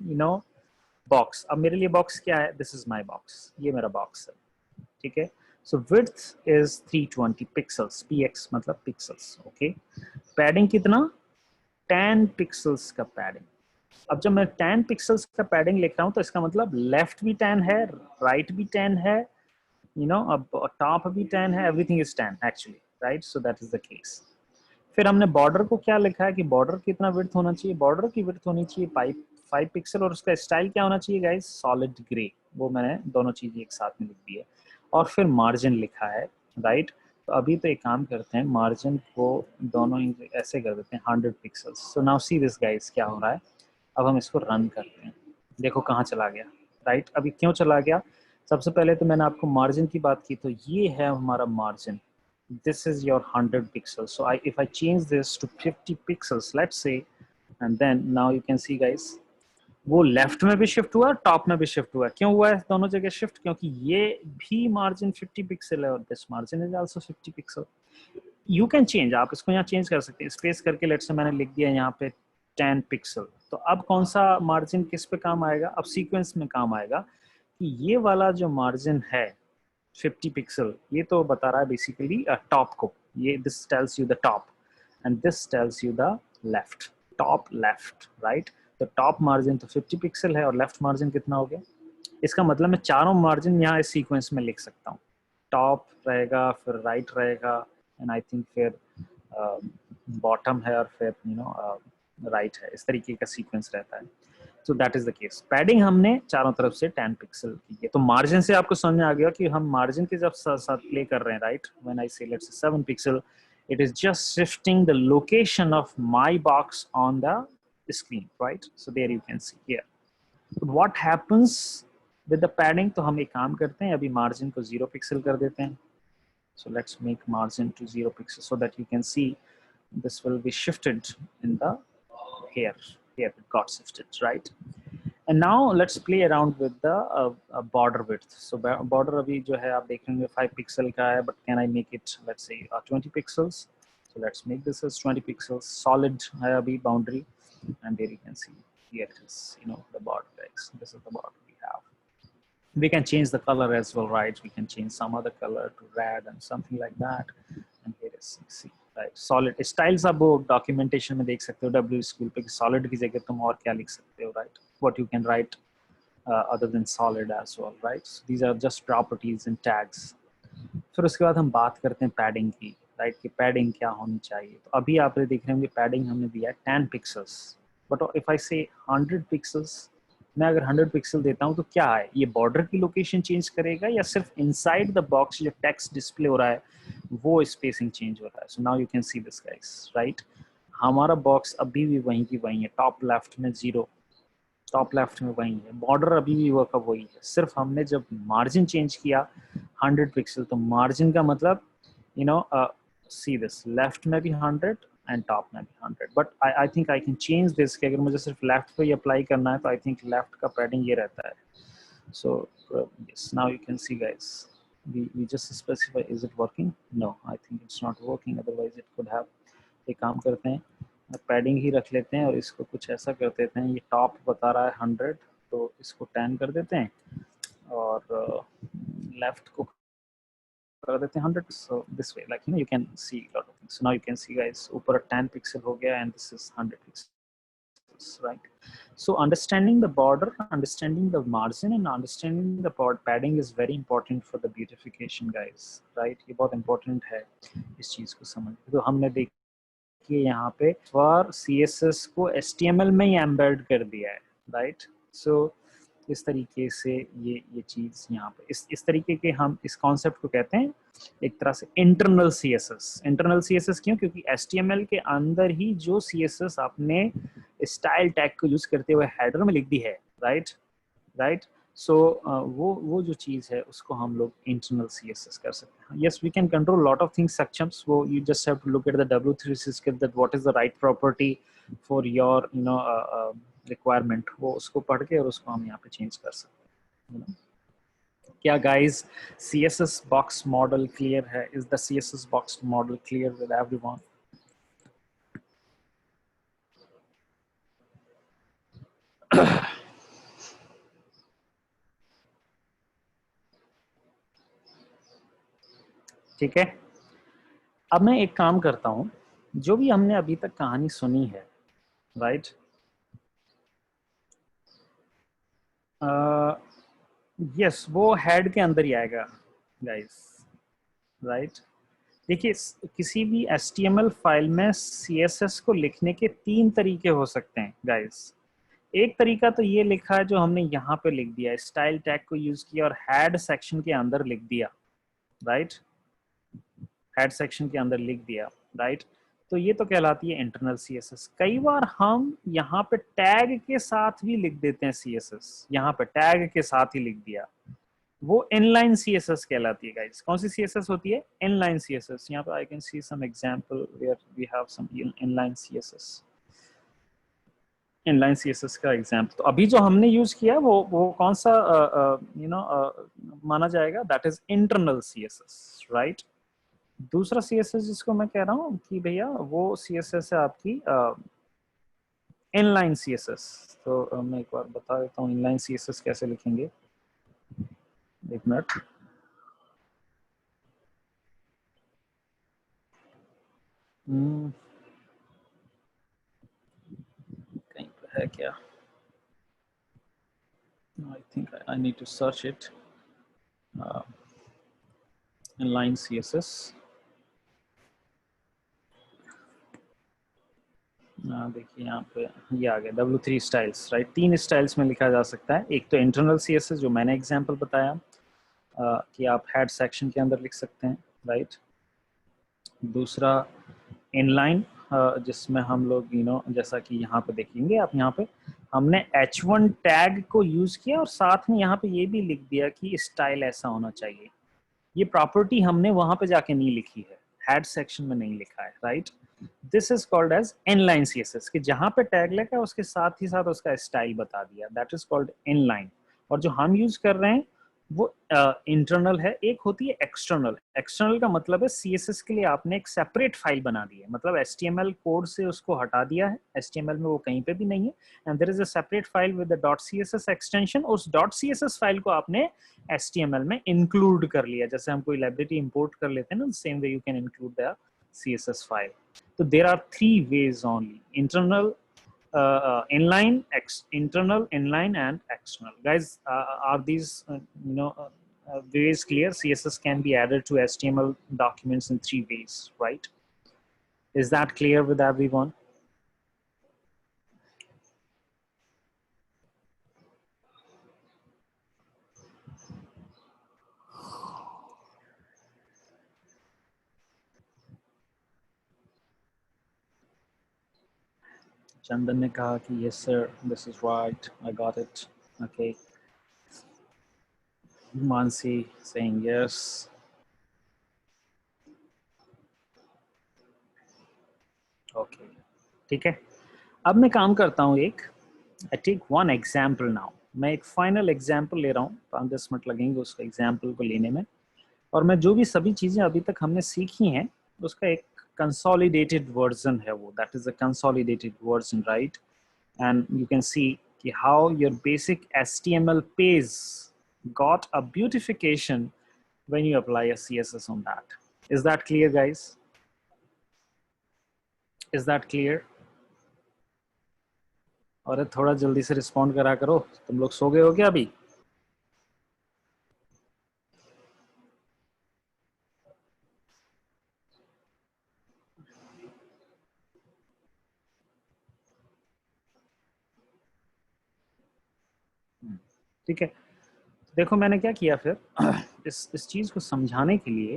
box. अब मेरे लिए बॉक्स क्या है, दिस इज माय बॉक्स, ये मेरा बॉक्स है, ठीक है। सो विड्थ इज 320 पिक्सल्स, px मतलब पिक्सल्स, ओके। पैडिंग कितना, 10 पिक्सल्स का पैडिंग। अब जब मैं 10 पिक्सल्स का पैडिंग लिख रहा हूं तो इसका मतलब लेफ्ट भी 10 है, राइट भी 10 है, अब टॉप भी 10 है, everything is 10 actually, right. So that is the case. फिर हमने बॉर्डर को क्या लिखा है कि बॉर्डर कितना विड्थ होना चाहिए, बॉर्डर की विड्थ होनी चाहिए 5 पिक्सल, और उसका स्टाइल क्या होना चाहिए गाइस, सॉलिड ग्रे। वो मैंने दोनों चीजें एक साथ में लिख दी है। और फिर मार्जिन लिखा है, राइट। तो अभी तो एक काम करते हैं, मार्जिन को दोनों ऐसे कर देते हैं 100 pixels. So now see this guys क्या हो रहा है। अब हम इसको रन करते हैं, देखो कहाँ चला गया, राइट। अभी क्यों चला गया, सबसे पहले तो मैंने आपको मार्जिन की बात की, तो ये है हमारा margin, this is your 100 pixels. So if I change this to 50 pixels, let's say, and then now you can see guys, वो लेफ्ट में भी शिफ्ट हुआ, टॉप में भी शिफ्ट हुआ। क्यों हुआ है दोनों जगह शिफ्ट, क्योंकि ये भी मार्जिन 50 पिक्सल है और this margin is also 50 pixel. You can change, आप इसको यहाँ चेंज कर सकते हैं, स्पेस करके लेट्स से मैंने लिख दिया यहाँ पे 10 पिक्सल। तो अब कौन सा मार्जिन किस पे काम आएगा, अब सीक्वेंस में काम आएगा कि ये वाला जो मार्जिन है 50 पिक्सल, ये तो बता रहा है बेसिकली टॉप को, ये this tells you the top and this tells you the left, top left, right. तो टॉप मार्जिन तो 50 पिक्सल है और लेफ्ट मार्जिन कितना हो गया, इसका मतलब मैं चारों मार्जिन यहाँ इस सीक्वेंस में लिख सकता हूँ। टॉप रहेगा, फिर राइट रहेगा, एंड आई थिंक फिर बॉटम है, और फिर राइट है, इस तरीके का सीक्वेंस रहता है। So that is the case. Padding हमने चारों तरफ से 10 पिक्सल की है। तो मार्जिन से आपको समझ में आ गया कि हम मार्जिन के जब साथ साथ प्ले कर रहे हैं, राइट। व्हेन आई से let's say 7 pixel, it is just shifting the location of my box on the screen, right? So there you can see here. But what happens with the padding? तो हम एक काम करते हैं, अभी मार्जिन को 0 पिक्सल कर देते हैं। So let's make margin to 0 pixel so that you can see this will be shifted in the here it got shifted, right? And now let's play around with the border width. So border अभी जो है आप देख रहे 5 pixel का है, but can I make it, let's say 20 pixels? So let's make this as 20 pixels. Solid है अभी boundary, and there you can see here it is, the border guys. This is the border we have. We can change the color as well, right? We can change some other color to red and something like that. And here is, see, right? Solid styles आप वो documentation में देख सकते हो W school पे, solid की जगह तुम और क्या लिख सकते हो, right? What you can write other than solid as well, right? So these are just properties and tags. फिर उसके बाद हम बात करते हैं padding की, right? कि padding क्या होनी चाहिए। तो अभी आप देख रहे होंगे padding हमने दिया है 10 pixels, but if I say 100 pixels, मैं अगर 100 पिक्सल देता हूं तो क्या है, ये बॉर्डर की लोकेशन चेंज करेगा या सिर्फ इनसाइड द बॉक्स जो टेक्स्ट डिस्प्ले हो रहा है वो स्पेसिंग चेंज हो रहा है। So now you can see this guys, right. हमारा बॉक्स अभी भी वहीं की वहीं है, टॉप लेफ्ट में 0, टॉप लेफ्ट में वहीं है, बॉर्डर अभी भी वो का वही है, सिर्फ हमने जब मार्जिन चेंज किया 100 पिक्सल, तो मार्जिन का मतलब सी दिस, लेफ्ट में भी 100 एंड टॉप में भी 100, but I think I can change this कि अगर मुझे सिर्फ लेफ्ट पे ही अप्लाई करना है तो आई थिंक लेफ्ट का पैडिंग ये रहता है। So yes, now you can see guys, we just specify, is it working? No, I think it's not working, otherwise it could have। एक काम करते हैं, पैडिंग ही रख लेते हैं और इसको कुछ ऐसा कर देते हैं, ये टॉप बता रहा है 100, तो इसको 10 कर देते हैं और लेफ्ट को कर देते हैं 100। so this way, like you can see a lot of things. So now you can see guys, ऊपर 10 pixel हो गया and this is 100 pixels, right? So understanding the border, understanding the margin and understanding the padding is very important for the beautification guys, right? ये बहुत important है इस चीज को समझ। तो हमने देखिए यहाँ पे for CSS को HTML में ही embed कर दिया है, right? So इस तरीके से ये चीज यहाँ पे इस तरीके के हम इस कॉन्सेप्ट को कहते हैं एक तरह से इंटरनल सीएसएस। इंटरनल सीएसएस क्यों? क्योंकि एचटीएमएल के अंदर ही जो सीएसएस आपने स्टाइल टैग को यूज करते हुए हेडर में लिख दी है, राइट। सो वो जो चीज है उसको हम लोग इंटरनल सीएसएस कर सकते हैं। Yes, we can control lot of things सक्षम्स, वो you just have to look at the W3 script that what is the right property for your requirement, वो उसको पढ़ के और उसको हम यहाँ पे चेंज कर सकते हैं। क्या guys CSS box model clear है? Is the CSS box model clear with everyone? ठीक है, अब मैं एक काम करता हूं, जो भी हमने अभी तक कहानी सुनी है, राइट, यस वो हेड के अंदर ही आएगा गाइस, राइट। देखिए किसी भी HTML फाइल में CSS को लिखने के 3 तरीके हो सकते हैं गाइस। एक तरीका तो ये लिखा है जो हमने यहाँ पे लिख दिया, स्टाइल टैग को यूज किया और हेड सेक्शन के अंदर लिख दिया, राइट, हेड सेक्शन के अंदर लिख दिया, राइट। तो ये तो कहलाती है इंटरनल CSS। कई बार हम यहाँ पे टैग के साथ भी लिख देते हैं CSS, यहाँ पे टैग के साथ ही लिख दिया, वो इनलाइन CSS कहलाती है गाइस। कौन सी CSS होती है? Inline CSS। यहाँ पे I can see some example where we have some inline CSS। Inline CSS का एग्जांपल तो अभी जो हमने यूज किया वो कौन सा माना जाएगा? That is internal CSS, right. दूसरा CSS जिसको मैं कह रहा हूँ कि भैया वो CSS है आपकी इनलाइन CSS। तो मैं एक बार बता देता हूँ इनलाइन CSS कैसे लिखेंगे, एक मिनट। कहीं पर है क्या? I think I need to search it. Inline CSS. देखिए यहाँ पे ये आ गया W3 स्टाइल्स, राइट। 3 स्टाइल्स में लिखा जा सकता है। एक तो इंटरनल CSS जो मैंने एग्जांपल बताया कि आप हेड सेक्शन के अंदर लिख सकते हैं, राइट। दूसरा इनलाइन जिसमें हम लोग जैसा कि यहाँ पे देखेंगे आप, यहाँ पे हमने H1 टैग को यूज किया और साथ में यहाँ पे ये भी लिख दिया कि स्टाइल ऐसा होना चाहिए। ये प्रॉपर्टी हमने वहां पे जाके नहीं लिखी है, हेड सेक्शन में नहीं लिखा है, right. This is called as inline CSS कि जहां पे टैग लगा उसके साथ ही साथ उसका स्टाइल बता दिया, दैट इज कॉल्ड इनलाइन। और जो हम यूज कर रहे हैं वो इंटरनल है। एक होती है एक्सटर्नल। एक्सटर्नल का मतलब है CSS के लिए आपने एक सेपरेट फाइल बना दी है, मतलब HTML कोड से उसको हटा दिया है, HTML में वो कहीं पे भी नहीं है, and there is a separate file with the .css extension. उस .css फाइल को आपने HTML में इंक्लूड कर लिया, जैसे हम कोई लाइब्रेरी इंपोर्ट कर लेते हैं ना, same way you can include the CSS file. तो there are 3 ways only: internal, inline, internal, inline, and external. Guys, are these ways clear? CSS can be added to HTML documents in 3 ways, right? Is that clear with everyone? Chandan ने कहा कि yes sir, this is right, I got it. Okay. Mansi saying yes. Okay. ठीक है, अब मैं काम करता हूँ एक, I take one example now. मैं एक फाइनल एग्जाम्पल ले रहा हूँ, 5-10 मिनट लगेंगे उसका एग्जाम्पल को लेने में, और मैं जो भी सभी चीज़ें अभी तक हमने सीखी हैं उसका एक कंसोलिडेटेड वर्जन है वो, that is a consolidated version, right. And you can see कि how your basic HTML page got a beautification when you apply a CSS on that. Is that clear guys? Is that clear? और थोड़ा जल्दी से रिस्पॉन्ड करा करो, तुम लोग सो गए हो क्या अभी? ठीक है, देखो मैंने क्या किया फिर इस चीज को समझाने के लिए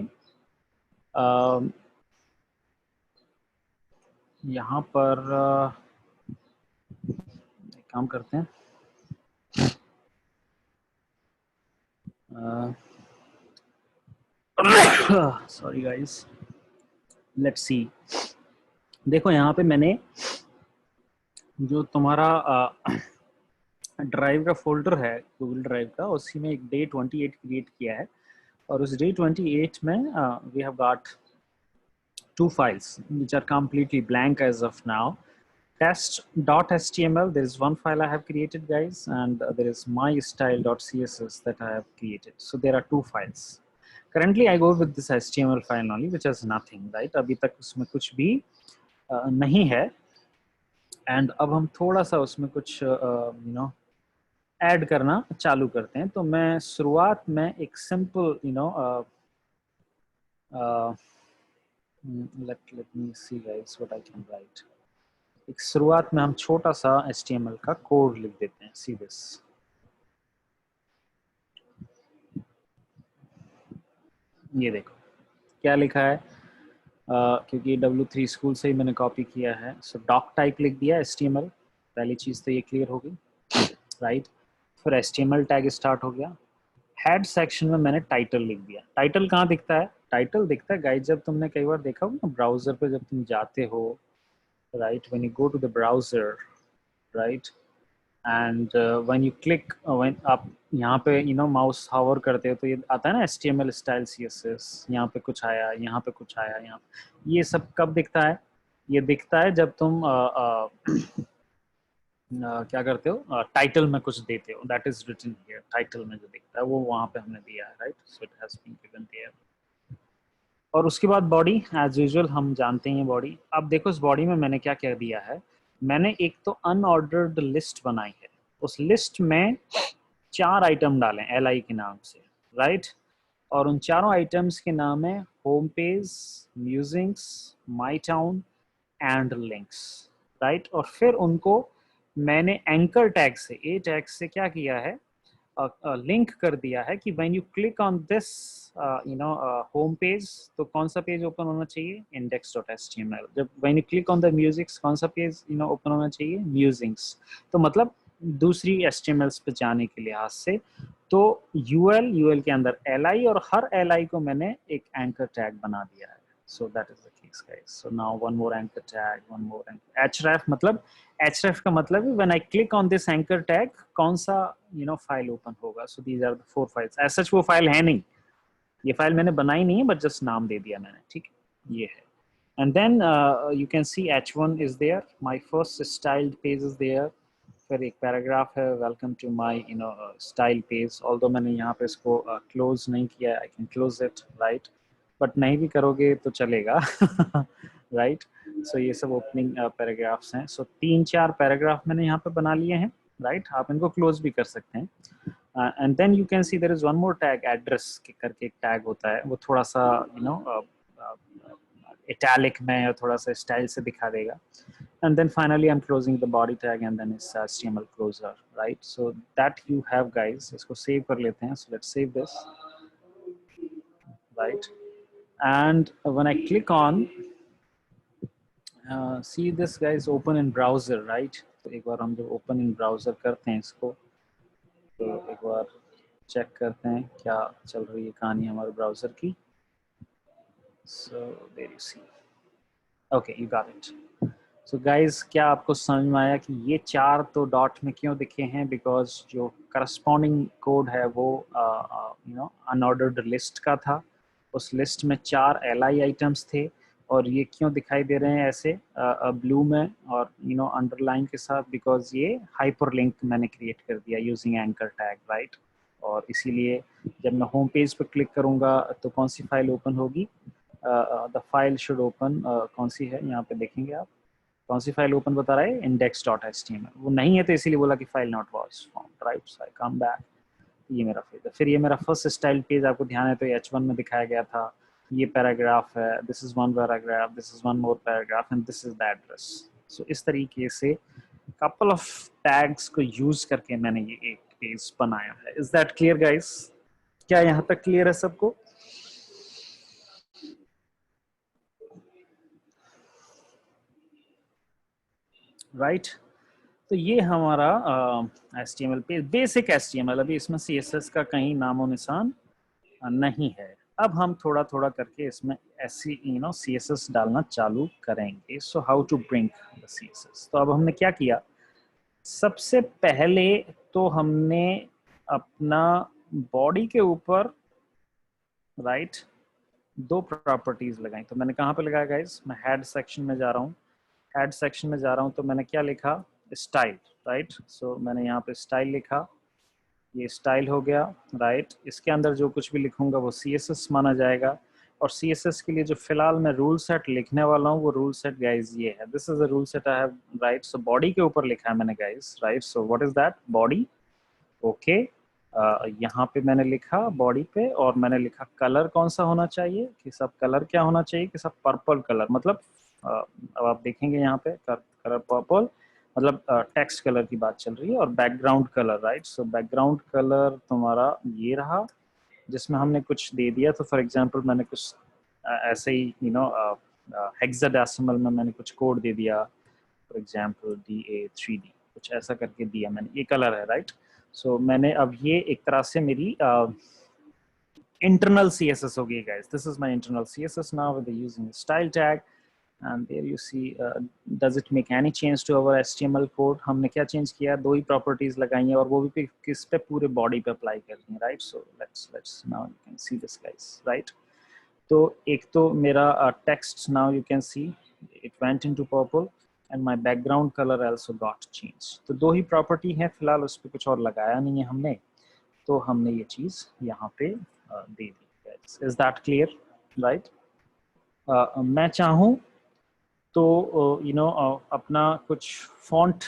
यहाँ पर एक काम करते हैं, सॉरी गाइस, लेट्स सी। देखो यहाँ पे मैंने जो तुम्हारा ड्राइव का फोल्डर है गूगल ड्राइव का, उसी में एक day28 क्रिएट किया है, और उस day28 में we have got 2 files which are completely blank as of now. Test.html, there is one file I have created, guys, and there is mystyle.css that I have created. So there are 2 files. Currently I go with this HTML file only, which has nothing, right? अभी तक उसमें कुछ भी नहीं है, and अब हम थोड़ा सा उसमें कुछ ऐड करना चालू करते हैं। तो मैं शुरुआत में एक simple let me see guys what I can write. एक शुरुआत में हम छोटा सा HTML का कोड लिख देते हैं। सी दिस, ये देखो क्या लिखा है, क्योंकि W3 स्कूल से ही मैंने कॉपी किया है। सो डॉक टाइप लिख दिया HTML, पहली चीज तो ये क्लियर हो गई, राइट। फिर HTML टैग स्टार्ट हो गया। हेड सेक्शन में मैंने टाइटल लिख दिया। टाइटल कहाँ दिखता है? टाइटल दिखता है गाइस, जब तुमने कई बार देखा होगा ना ब्राउजर पे, जब तुम जाते हो, right, when you go to the browser, right, and when you click, when आप यहाँ पे माउस हावर करते हो तो ये आता है ना HTML स्टाइल CSS, यहाँ पे कुछ आया, यहाँ पे कुछ आया, यहाँ, ये सब कब दिखता है? ये दिखता है जब तुम क्या करते हो, टाइटल में कुछ देते हो, that is written here. Title में जो दिखता है वो वहाँ पे हमने दिया है, right. So it has been given there. और उसके बाद बॉडी, एज यूजुअल हम जानते हैं बॉडी। अब देखो इस बॉडी में मैंने क्या क्या दिया है। मैंने एक तो अनऑर्डर्ड लिस्ट बनाई है, उस लिस्ट में 4 आइटम डालें LI के नाम से, राइट। और उन चारों आइटम्स के नाम है home page, musics, my town and links, right. और फिर उनको मैंने एंकर टैग से, ए टैग से क्या किया है, लिंक कर दिया है कि when you click on this home page, तो कौन सा पेज ओपन होना चाहिए? index.html। जब when you click on the musics, कौन सा पेज ओपन होना चाहिए? म्यूजिक्स। तो मतलब दूसरी HTMLs पे जाने के लिहाज से, तो यूएल के अंदर LI, और हर LI को मैंने एक एंकर टैग बना दिया है। So that is the case, guys. So now one more anchor tag, one more anchor. href मतलब, href का मतलब है when I click on this anchor tag, कौन सा फाइल ओपन होगा। So these are the 4 files. As such वो फाइल है नहीं, ये फाइल मैंने बनाई नहीं है, बट जस्ट नाम दे दिया मैंने, ठीक है, ये है। And then you can see H1 is there, my first styled page is there। फिर एक पैराग्राफ है, welcome to my style page. Although मैंने यहाँ पे इसको क्लोज नहीं किया, I can close it, right, but नहीं भी करोगे तो चलेगा, राइट। सो ये सब ओपनिंग पैराग्राफ्स हैं। सो 3-4 पैराग्राफ मैंने यहाँ पे बना लिए हैं, राइट। आप इनको क्लोज भी कर सकते हैं। And then you can see there is one more tag, address करके एक टैग होता है, वो थोड़ा सा इटैलिक में, थोड़ा सा स्टाइल से दिखा देगा। And then finally I'm closing the body tag, and then it's HTML closer, right? So that you have, guys. इसको save कर लेते हैं। So let's save this, right? And when I click on, see this, guys, open in browser, right? तो एक बार हम जब open in browser करते हैं इसको, तो एक बार चेक करते हैं क्या चल रही है कहानी हमारे ब्राउजर की। So there you see. Okay, you got it. So guys, क्या आपको समझ में आया कि ये 4 तो डॉट में क्यों दिखे हैं? बिकॉज जो करस्पॉन्डिंग कोड है वो अनऑर्डर्ड लिस्ट का था। उस लिस्ट में 4 LI आइटम्स थे, और ये क्यों दिखाई दे रहे हैं ऐसे ब्लू में और अंडरलाइन के साथ? बिकॉज ये हाइपरलिंक मैंने क्रिएट कर दिया यूजिंग एंकर टैग, राइट। और इसीलिए जब मैं होम पेज पर क्लिक करूँगा तो कौन सी फाइल ओपन होगी? द फाइल शुड ओपन, कौन सी है यहाँ पे देखेंगे आप, कौन सी फाइल ओपन बता रहा है? index.html। वो नहीं है तो इसीलिए बोला कि file not was found, right. So I come back, ये मेरा पेज है। फिर ये मेरा फर्स्ट स्टाइल पेज, आपको ध्यान है तो H1 में दिखाया गया था। ये पैराग्राफ है, this is one paragraph, this is one more paragraph, and this is the address. So इस तरीके से कपल ऑफ टैग्स को यूज करके मैंने ये एक पेज बनाया है। Is that clear, guys? क्या यहाँ तक क्लियर है सबको? राइट। तो ये हमारा HTML पेज, बेसिक HTML। अभी इसमें CSS का कहीं नामो निशान नहीं है, अब हम थोड़ा थोड़ा करके इसमें ऐसी CSS डालना चालू करेंगे. So how to bring the CSS. तो अब हमने क्या किया, सबसे पहले तो हमने अपना बॉडी के ऊपर राइट दो प्रॉपर्टीज लगाई. तो मैंने कहाँ पे लगाया गाइस, मैं हेड सेक्शन में जा रहा हूँ. हेड सेक्शन में जा रहा हूँ तो मैंने क्या लिखा, स्टाइल. राइट, सो मैंने यहाँ पे स्टाइल लिखा, ये स्टाइल हो गया. राइट, इसके अंदर जो कुछ भी लिखूंगा वो CSS माना जाएगा. और CSS के लिए जो फिलहाल मैं रूल सेट लिखने वाला हूँ वो रूल सेट गाइस ये है. This is a rule set I have. Right, so body के ऊपर लिखा है मैंने guys. Right, so what is that, body. Okay, यहाँ पे मैंने लिखा बॉडी पे, और मैंने लिखा कलर कौन सा होना चाहिए, कि सब कलर क्या होना चाहिए, कि सब पर्पल कलर. मतलब अब आप देखेंगे यहाँ पे कलर पर्पल, मतलब टेक्स्ट कलर की बात चल रही है. और background colour. Right, so background colour तुम्हारा ये रहा, जिसमें हमने कुछ दे दिया. तो फॉर एग्जांपल मैंने कुछ ऐसे ही हेक्साडेसिमल में मैंने कुछ कोड दे दिया. फॉर एग्जांपल DA3D कुछ ऐसा करके दिया मैंने. ये कलर है. राइट, सो मैंने अब ये एक तरह से मेरी internal CSS होगी guys. This is my internal CSS now with the using the style tag. And there you see, does it make any change to our HTML code? हमने क्या change किया, दो ही properties लगाई हैं और वो भी किस पे, पूरे body पे apply करनी है. right, so let's now you can see this guys. right, तो एक तो मेरा text now you can see it went into purple and my background color also got changed. तो दो ही property है फिलहाल, उस पर कुछ और लगाया नहीं है हमने. तो हमने ये चीज यहाँ पे दे दी. Is that clear. राइट, मैं चाहूँ तो अपना कुछ फॉन्ट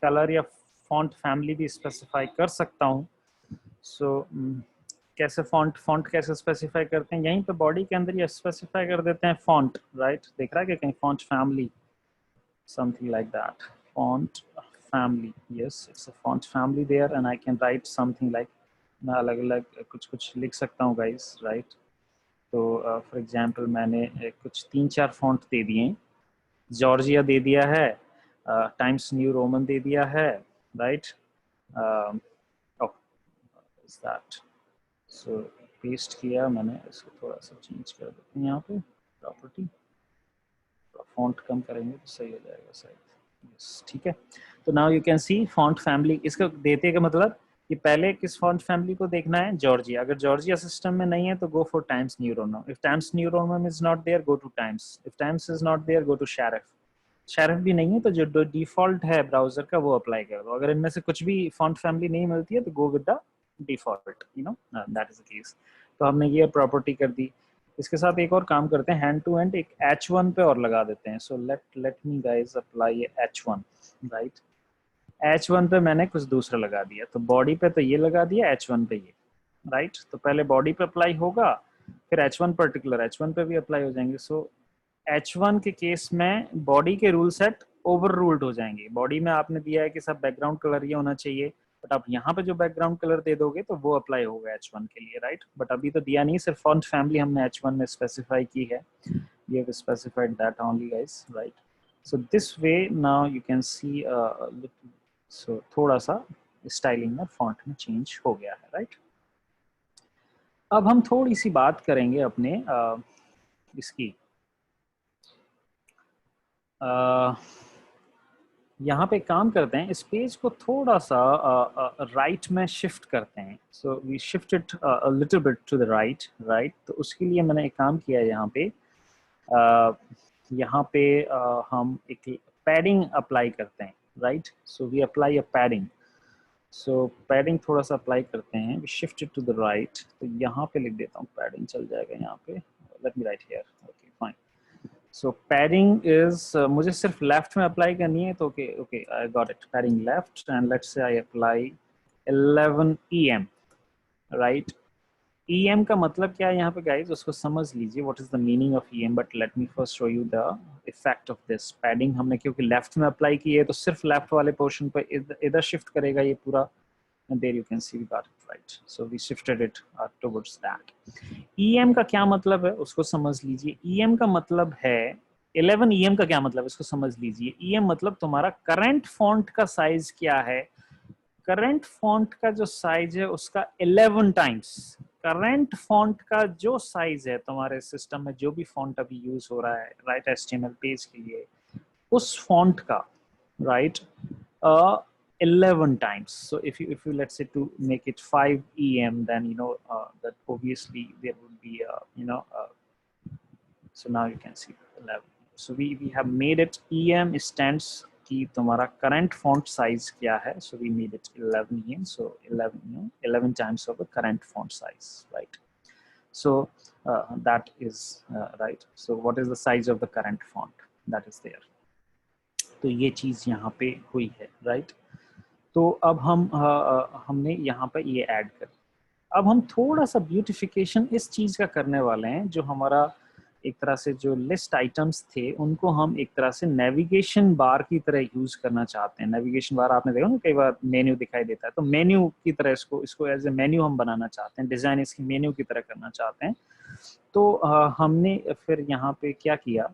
कलर या फॉन्ट फैमिली भी स्पेसिफाई कर सकता हूँ. सो कैसे फॉन्ट कैसे स्पेसिफाई करते हैं, यहीं पे बॉडी के अंदर ये स्पेसिफाई कर देते हैं फॉन्ट. राइट, देख रहा है कि कहीं font family something like that, font family. Yes, it's a font family there and I can write something like, मैं अलग अलग कुछ कुछ लिख सकता हूँ guys. right, तो फॉर एग्जांपल मैंने कुछ 3-4 फॉन्ट दे दिए. जॉर्जिया दे दिया है, टाइम्स न्यू रोमन दे दिया है. Right, is that. So paste किया मैंने, इसको थोड़ा सा चेंज कर देते हैं यहाँ पे प्रॉपर्टी, फॉन्ट कम करेंगे तो सही हो जाएगा शायद. यस, ठीक है. तो now you can C font family. इसका देते का मतलब कि पहले किस फॉन्ट फैमिली को देखना है, जॉर्जिया. अगर जॉर्जिया सिस्टम में नहीं है तो go for Times New Roman. If Times New Roman is not there, go to Times. If Times is not there, go to serif. Serif भी नहीं है तो जो डिफॉल्ट है ब्राउजर का वो अप्लाई कर दो. अगर इनमें से कुछ भी फॉन्ट फैमिली नहीं मिलती है तो go with the default. That is the case. तो हमने ये प्रॉपर्टी कर दी. इसके साथ एक और काम करते हैं, हैंड टू हैंड एक H1 पे और लगा देते हैं. So let me guys apply H1. Right, H1 पे मैंने कुछ दूसरा लगा दिया. तो बॉडी पे तो ये लगा दिया, H1 पे ये. राइट, तो पहले बॉडी पे अप्लाई होगा, फिर H1 पर्टिकुलर H1 पे भी अप्लाई हो जाएंगे. सो H1 के केस में बॉडी के रूल सेट ओवर रूल्ड हो जाएंगे. बॉडी में आपने दिया है कि सब बैकग्राउंड कलर ये होना चाहिए, बट आप यहाँ पे जो बैकग्राउंड कलर दे दोगे तो वो अप्लाई होगा H1 के लिए. राइट, बट अभी तो दिया नहीं, सिर्फ फॉन्ट फैमिली हमने H1 में स्पेसिफाई की है. ये specified that only guys. Right, so this way now you can see, so थोड़ा सा स्टाइलिंग में फॉन्ट में चेंज हो गया है. राइट, अब हम थोड़ी सी बात करेंगे अपने इसकी, यहाँ पे काम करते हैं, इस पेज को थोड़ा सा राइट में शिफ्ट करते हैं. So we shift it a little bit to the right. Right, तो उसके लिए मैंने एक काम किया है यहाँ पे. यहाँ पे हम एक पैडिंग अप्लाई करते हैं. Right, so we apply a padding. So padding थोड़ा सा अप्लाई करते हैं, we shift it to the right. तो यहाँ पे लिख देता हूँ, पैडिंग चल जाएगा यहाँ पे. Let me right here. Okay fine. So padding is मुझे सिर्फ लेफ्ट में अप्लाई करनी है. तो okay okay, I got it. Padding left and let's say I apply 11 EM. Right, EM का मतलब क्या है यहाँ पे गाइज, उसको समझ लीजिए. What is the meaning of EM, but let me first show you the effect of this. Padding हमने क्योंकि लेफ्ट में अप्लाई की है तो सिर्फ लेफ्ट वाले पोर्शन पे इधर शिफ्ट करेगा ये पूरा. And there you can see we got it right. So we shifted it towards that. EM का क्या मतलब है उसको समझ लीजिए. EM का मतलब है 11. EM का क्या मतलब है इसको समझ लीजिए. EM मतलब तुम्हारा करंट फॉन्ट का साइज क्या है. करंट फॉन्ट का जो साइज है उसका 11 टाइम्स करंट फॉन्ट का जो साइज है तुम्हारे सिस्टम में, जो भी फॉन्ट अभी यूज हो रहा है राइट एचटीएमएल पेज के लिए, उस फॉन्ट का right 11 times. So if you let's say to make it 5 em, then that obviously there would be so now you can see 11. So we have made it em stands कि तुम्हारा current font size क्या है, so we made it 11 em, so 11 times of the current font size, right? So that is right. So what is the size of the current font that is there? तो ये चीज यहाँ पे हुई है, राइट? तो अब हमने यहाँ पे ये ऐड कर, अब हम थोड़ा सा ब्यूटिफिकेशन इस चीज का करने वाले हैं, जो हमारा एक तरह से जो लिस्ट आइटम्स थे उनको हम एक तरह से नेविगेशन बार की तरह यूज करना चाहते हैं। नेविगेशन बार आपने देखा ना, कई बार मेन्यू दिखाई देता है, तो मेन्यू की तरह इसको एज ए मेन्यू हम बनाना चाहते हैं, डिजाइन इसकी मेन्यू की तरह करना चाहते हैं। तो हमने फिर यहाँ पे क्या किया,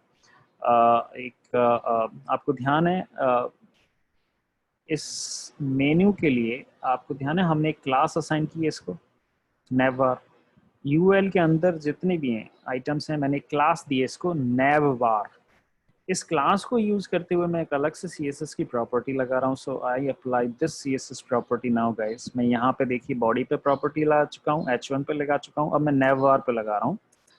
आपको ध्यान है इस मेन्यू के लिए आपको ध्यान है हमने एक क्लास असाइन की है इसको, नेवर यूएल के अंदर जितने भी हैं आइटम्स हैं, मैंने क्लास दी है इसको नेवबार। इस क्लास को यूज करते हुए मैं एक अलग से सीएसएस की प्रॉपर्टी लगा रहा हूँ। So I apply this CSS property now guys. मैं यहाँ पे देखिए बॉडी पे प्रॉपर्टी लगा चुका हूँ, h1 पे लगा चुका हूँ, अब मैं नेवबार पे लगा रहा हूँ।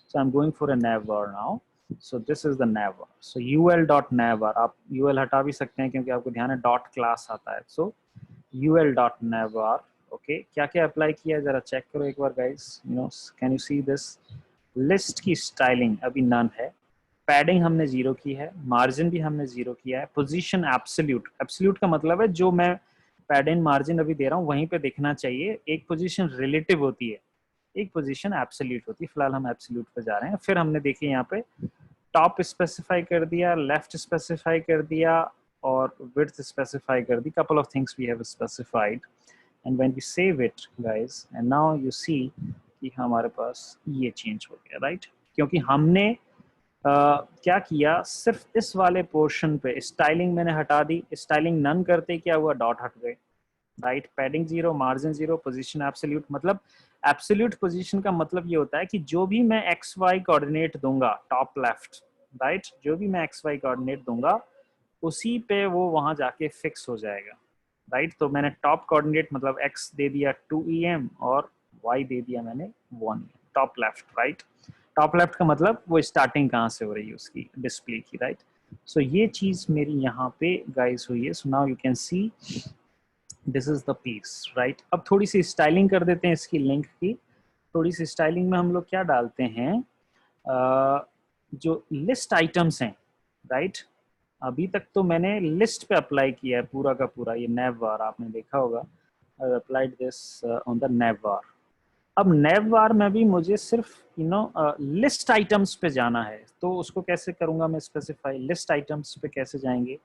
So I am going for a navbar now. So this is the navbar. So ul.navbar, आप ul हटा भी सकते हैं क्योंकि आपको ध्यान है डॉट क्लास आता है। So ul.navbar, okay. क्या क्या अप्लाई किया है जरा चेक करो एक बार guys. Can you see this? List की स्टाइलिंग अभी नन है, पैडिंग हमने 0 की है, मार्जिन भी हमने 0 किया है, पोजीशन एब्सोल्यूट, एब्सोल्यूट का मतलब है जो मैं पैडिंग मार्जिन अभी दे रहा हूँ वहीं पे दिखना चाहिए। एक पोजीशन रिलेटिव होती है, एक पोजीशन एब्सोल्यूट होती है, फिलहाल हम एब्सोल्यूट पे जा रहे हैं। फिर हमने देखिए यहाँ पे टॉप स्पेसिफाई कर दिया, लेफ्ट स्पेसिफाई कर दिया और विड्थ स्पेसिफाई कर दी। Couple of things we have specified and when we save it guys, and now you see कि हमारे पास ये चेंज हो गया, राइट? क्योंकि हमने क्या किया, सिर्फ इस वाले पोर्शन पे स्टाइलिंग मैंने हटा दी। स्टाइलिंग नन करते क्या हुआ, डॉट हट गए, right? Padding 0, margin 0, position absolute. मतलब एब्सोल्यूट पोजीशन का मतलब ये होता है कि जो भी मैं एक्स वाई कोऑर्डिनेट दूंगा टॉप लेफ्ट, राइट, जो भी मैं एक्स वाई कोऑर्डिनेट दूंगा उसी पे वो वहां जाके फिक्स हो जाएगा, राइट? तो मैंने टॉप कोऑर्डिनेट मतलब एक्स दे दिया 2em और वाई दे दिया मैंने 1em, top left, right? Top left का मतलब वो स्टार्टिंग कहाँ से हो रही है उसकी डिस्प्ले की, राइट? सो ये चीज मेरी यहाँ पे गाइस हुई है। So now you can see this is the piece, right? अब थोड़ी सी स्टाइलिंग कर देते हैं इसकी लिंक की। थोड़ी सी स्टाइलिंग में हम लोग क्या डालते हैं, जो लिस्ट आइटम्स हैं, राइट? अभी तक तो मैंने लिस्ट पे अप्लाई किया है पूरा का पूरा, ये नेवबार आपने देखा होगा, I applied this on the navbar. अब नेवबार में भी मुझे सिर्फ लिस्ट आइटम्स पे जाना है, तो उसको कैसे करूंगा मैं स्पेसिफाई? लिस्ट आइटम्स पे कैसे जाएंगे?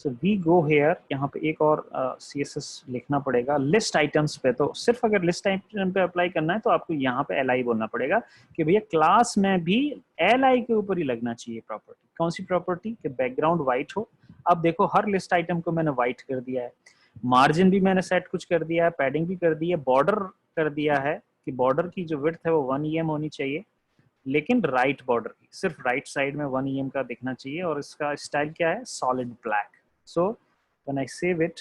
सो वी गो हेयर, यहाँ पे एक और CSS लिखना पड़ेगा लिस्ट आइटम्स पे। तो सिर्फ अगर लिस्ट आइटम पे अप्लाई करना है तो आपको यहाँ पे li बोलना पड़ेगा कि भैया क्लास में भी li के ऊपर ही लगना चाहिए प्रॉपर्टी। कौन सी प्रॉपर्टी? कि बैकग्राउंड व्हाइट हो। अब देखो हर लिस्ट आइटम को मैंने व्हाइट कर दिया है, मार्जिन भी मैंने सेट कुछ कर दिया है, पैडिंग भी कर दी है, बॉर्डर कर दिया है कि बॉर्डर की जो विड्थ है वो 1 em होनी चाहिए, लेकिन राइट बॉर्डर की सिर्फ राइट साइड में 1 em का दिखना चाहिए। और इसका स्टाइल क्या है? Solid black. So when I save it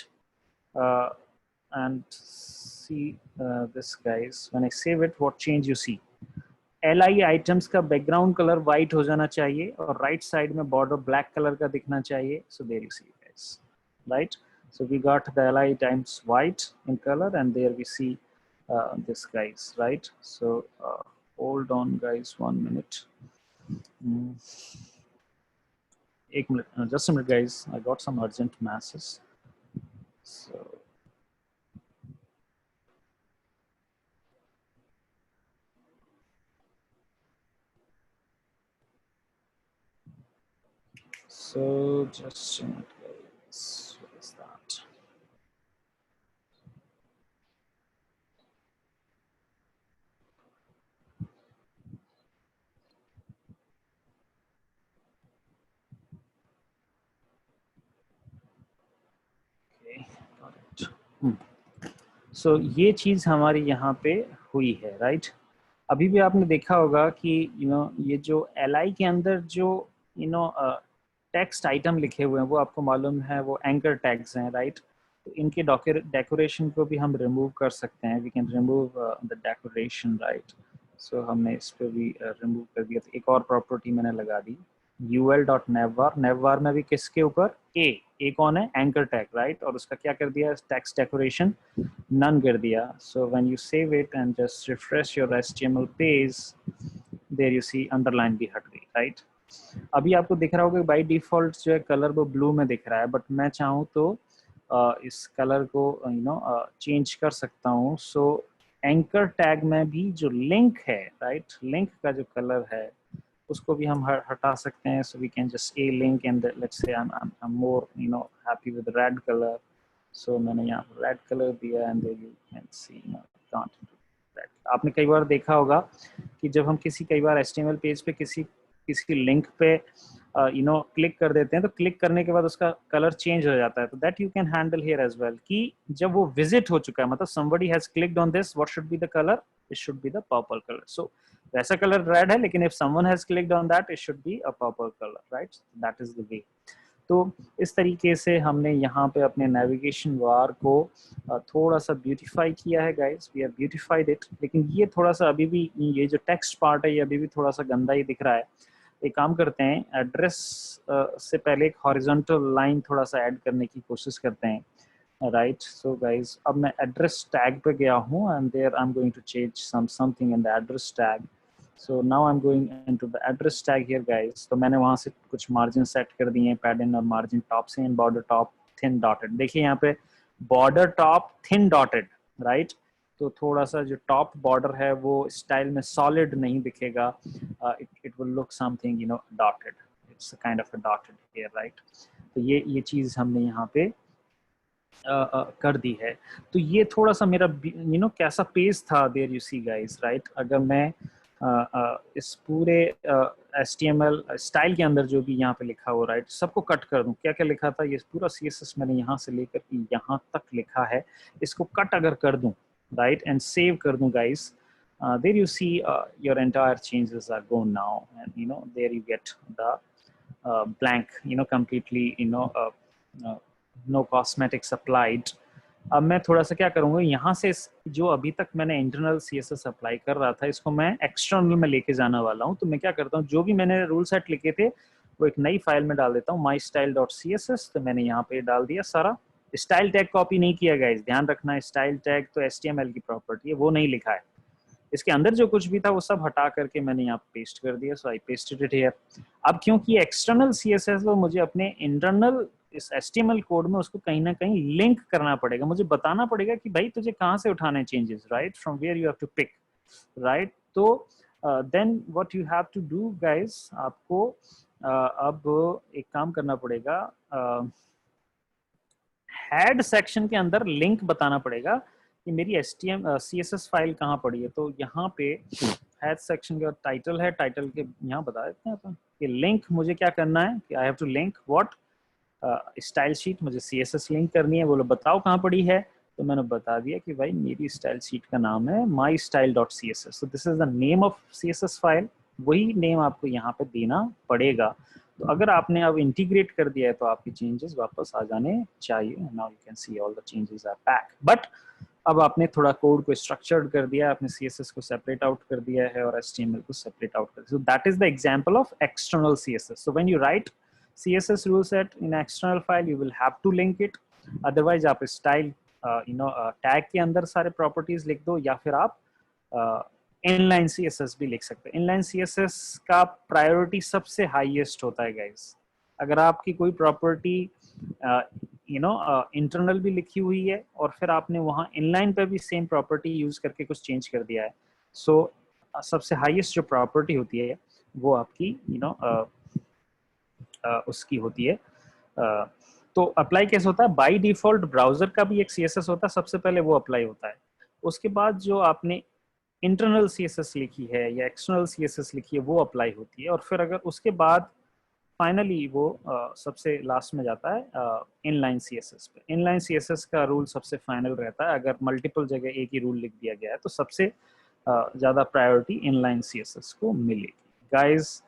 and see this guys, when I save it, what change you see? li items का बैकग्राउंड कलर व्हाइट हो जाना चाहिए और राइट साइड में बॉर्डर ब्लैक कलर का दिखना चाहिए। So there you see guys, right? So we got the li items white in color and there we see this guys, right? So hold on guys, 1 minute. एक minute, just a minute guys, I got some urgent masses. So just a minute guys, what is that? सो ये चीज हमारी यहाँ पे हुई है, राइट? अभी भी आपने देखा होगा कि ये जो एलआई के अंदर जो टेक्स्ट आइटम लिखे हुए हैं वो आपको मालूम है वो एंकर टैग्स हैं, राइट। तो इनके डेकोरेशन को भी हम रिमूव कर सकते हैं, we can remove the decoration, right. So हमने इस पर भी रिमूव कर दिया। तो एक और प्रॉपर्टी मैंने लगा दी, ul.navvar, navvar में भी किसके ऊपर, ए कौन है, एंकर टैग, राइट। और उसका क्या कर दिया, टेक्स्ट डेकोरेशन नन कर दिया। So when you save it and just refresh your HTML page, there you see underline भी हट गई, राइट। अभी आपको दिख रहा होगा बाय डिफॉल्ट जो है कलर वो ब्लू में दिख रहा है, बट मैं चाहूँ तो इस कलर को चेंज कर सकता हूँ। सो एंकर टैग में भी जो लिंक है, राइट, लिंक का जो कलर है उसको भी हम हटा सकते हैं। So we can just a link and let's say I am more happy with red colour. So मैंने यहाँ पर रेड कलर दिया and there you can see can't. आपने कई बार देखा होगा कि जब हम कई बार HTML पेज पे किसी लिंक पे क्लिक कर देते हैं तो क्लिक करने के बाद उसका कलर चेंज हो जाता है। तो that you can handle here as well कि जब वो विजिट हो चुका है, मतलब somebody has clicked on this, what should be the color, it should be the purple color. So वैसा कलर रेड है, लेकिन if someone has clicked on that, it should be a purple color, right? That is the way. तो इस तरीके से हमने यहाँ पे अपने नेविगेशन बार को थोड़ा सा ब्यूटीफाई किया है guys, we have beautified it. लेकिन ये थोड़ा सा अभी भी, ये जो टेक्स्ट पार्ट है ये अभी भी थोड़ा सा गंदा ही दिख रहा है। एक काम करते हैं, एड्रेस से पहले एक हॉरिजॉन्टल लाइन थोड़ा सा ऐड करने की कोशिश करते हैं, राइट। सो गाइस अब मैं एड्रेस टैग पे गया हूँ and there I am going to change something in the address tag. So now I'm going into the address tag here guys। तो मैंने वहाँ से कुछ मार्जिन सेट कर दिए हैं, पैडिंग और मार्जिन टॉप से, and border top thin dotted. देखिए यहाँ पे border top thin dotted, right. तो थोड़ा सा जो टॉप बॉर्डर है वो स्टाइल में सॉलिड नहीं दिखेगा, it will look something dotted, it's a kind of a dotted here, right। तो ये चीज़ हमने यहाँ पे कर दी है। तो ये थोड़ा सा मेरा कैसा पेज था, there you see guys, right. अगर मैं इस पूरे HTML स्टाइल के अंदर जो भी यहाँ पे लिखा हो, राइट, सबको कट कर दूं, क्या क्या लिखा था, ये पूरा CSS मैंने यहाँ से लेकर यहाँ तक लिखा है, इसको कट अगर कर दूं, राइट, एंड सेव कर दूं guys, there you see your entire changes are gone now, and there you get the blank, completely, no cosmetics applied। अब मैं थोड़ा सा क्या करूँगा, यहाँ से जो अभी तक मैंने इंटरनल CSS अप्लाई कर रहा था इसको मैं एक्सटर्नल में लेके जाने वाला हूँ। तो मैं क्या करता हूँ, जो भी मैंने रूल सेट लिखे थे वो एक नई फाइल में डाल देता हूँ, mystyle.css। तो मैंने यहाँ पे डाल दिया सारा। स्टाइल टैग कॉपी नहीं किया गाइस, ध्यान रखना, स्टाइल टैग तो HTML की प्रॉपर्टी है, वो नहीं लिखा है। इसके अंदर जो कुछ भी था वो सब हटा करके मैंने यहाँ पेस्ट कर दिया। सो आई पेस्टेड इट हियर। अब क्योंकि एक्सटर्नल CSS वो मुझे अपने इंटरनल इस HTML कोड में उसको कहीं ना कहीं लिंक करना पड़ेगा, मुझे बताना पड़ेगा कि भाई तुझे कहाँ से उठाने changes, right, from where you have to pick, right. तो then what you have to do guys, आपको अब एक काम करना पड़ेगा, हेड सेक्शन के अंदर लिंक बताना पड़ेगा कि मेरी CSS फाइल कहाँ पड़ी है। तो यहाँ पे हेड सेक्शन का टाइटल है, टाइटल के यहाँ बता देते हैं अपन कि लिंक मुझे क्या करना है, कि I have to link what, style sheet मुझे CSS लिंक करनी है। बोलो बताओ कहाँ पड़ी है, तो मैंने बता दिया कि भाई मेरी स्टाइल शीट का नाम है mystyle.css। so this is the name of CSS file, वही नेम आपको यहाँ पे देना पड़ेगा। तो अगर आपने अब इंटीग्रेट कर दिया है तो आपके चेंजेस वापस आ जाने चाहिए। Now you can see all the changes are back. But अब आपने थोड़ा कोड को स्ट्रक्चर्ड कर दिया, आपने CSS को सेपरेट आउट कर दिया है और HTML को सेपरेट आउट कर दिया। So that is the example of external CSS। So when you right CSS rule set in external file you will have to link it, otherwise आप स्टाइल टैग के अंदर सारे प्रॉपर्टीज लिख दो, या फिर आप इनलाइन CSS भी लिख सकते हैं। इनलाइन CSS का प्रायोरिटी सबसे हाईएस्ट होता है गाइस। अगर आपकी कोई प्रॉपर्टी इंटरनल भी लिखी हुई है और फिर आपने वहाँ इनलाइन पे भी सेम प्रॉपर्टी यूज करके कुछ चेंज कर दिया है, सो सबसे हाईएस्ट जो प्रॉपर्टी होती है वो आपकी उसकी होती है। तो अप्लाई कैसे होता है, बाय डिफॉल्ट ब्राउजर का भी एक CSS होता है, सबसे पहले वो अप्लाई होता है। उसके बाद जो आपने इंटरनल CSS लिखी है या एक्सटर्नल CSS लिखी है वो अप्लाई होती है, और फिर अगर उसके बाद फाइनली वो सबसे लास्ट में जाता है इनलाइन CSS पे। इनलाइन CSS का रूल सबसे फाइनल रहता है। अगर मल्टीपल जगह एक ही रूल लिख दिया गया है तो सबसे ज़्यादा प्रायोरिटी इनलाइन CSS को मिलेगी। गाइस,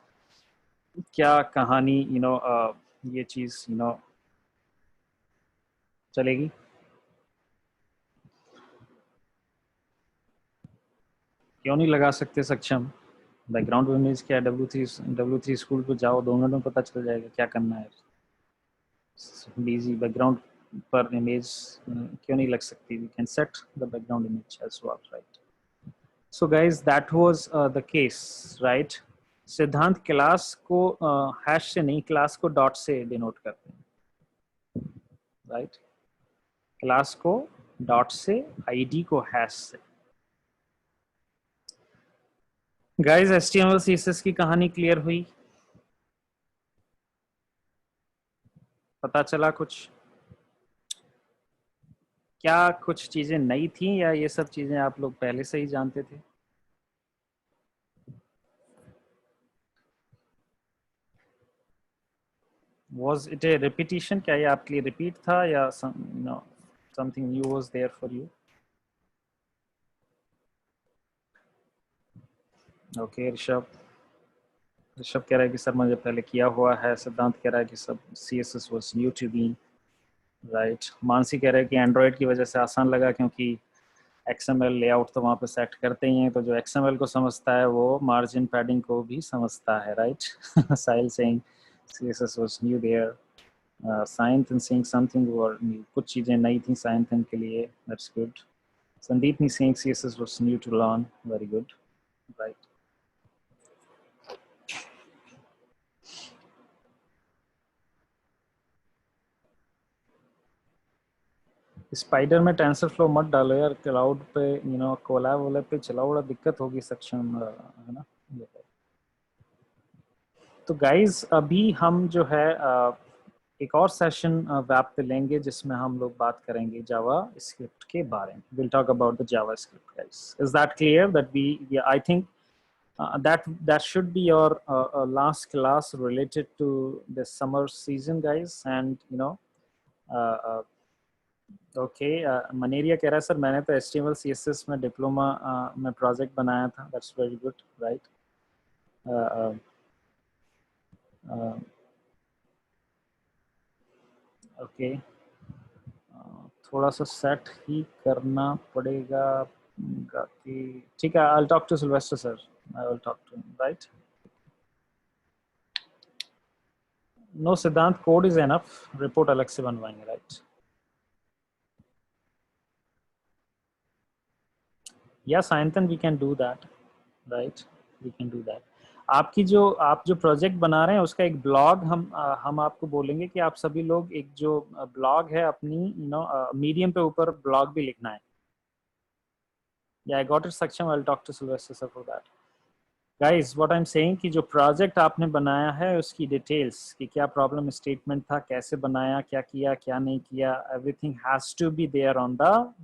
क्या कहानी ये चीज़ चलेगी? क्यों नहीं लगा सकते सक्षम? बैकग्राउंड इमेज क्या है? W3 स्कूल पे जाओ, 2 मिनट में पता चल जाएगा क्या करना है। बिजी बैकग्राउंड पर इमेज क्यों नहीं लग सकती? We can set the background image as well, right? So guys, that was the case, right? Siddhant class को हैश से नहीं, क्लास को डॉट से डिनोट करते हैं, राइट? क्लास को डॉट से, आईडी को हैश से। गाइज, HTML CSS की कहानी क्लियर हुई? पता चला कुछ? क्या कुछ चीजें नई थी या ये सब चीजें आप लोग पहले से ही जानते थे? Was it a repetition? क्या ये आपके लिए रिपीट था या something new was there for you? Okay, Rishabh कह रहा है कि सर मुझे पहले किया हुआ है। सिद्धांत कह रहा है कि सब CSS was new to me, right? Mansi कह रहा है कि एंड्रॉयड की वजह से आसान लगा क्योंकि XML लेआउट तो वहाँ पे सेट करते ही हैं, तो जो XML को समझता है वो मार्जिन पैडिंग को भी समझता है, right? Sahil saying CSS was new there. साइंथन saying something or कुछ चीज़ें नई थी साइंथन के लिए, that's good. संदीप ने saying CSS was new to learn, very good, right? Spider में टेंसर फ्लो मत डालो यार, क्लाउड पे कोलैब वोलैब पे चलाओ, बड़ा दिक्कत होगी सक्षम, है ना? तो गाइज, अभी हम जो है एक और सेशन वेब पे लेंगे जिसमें हम लोग बात करेंगे जावा स्क्रिप्ट के बारे में। Will talk about the JavaScript guys. Is that clear? That we I think that should be your last class related to the summer season, guys. And okay, Maneria कह रहा है सर मैंने तो HTML CSS में डिप्लोमा में प्रोजेक्ट बनाया था। That's very good, right? Okay, थोड़ा सा सेट ही करना पड़ेगा कि ठीक है। I will talk to Sylvester sir, I will talk to him, right? No Siddhant, code is enough, report अलग से बनवाएंगे, राइट? Yes, Sayantan, we can do that, right? We can do that. आप जो प्रोजेक्ट बना रहे हैं उसका एक ब्लॉग हम आपको बोलेंगे कि आप सभी लोग एक जो ब्लॉग है अपनी मीडियम पे ऊपर ब्लॉग भी लिखना है। Yeah, I got it, Saksham. I'll talk to Sylvester sir for that. Guys, what I'm saying कि जो प्रोजेक्ट आपने बनाया है उसकी डिटेल्स कि क्या प्रॉब्लम स्टेटमेंट था, कैसे बनाया, क्या किया, क्या नहीं किया, everything has to be there on the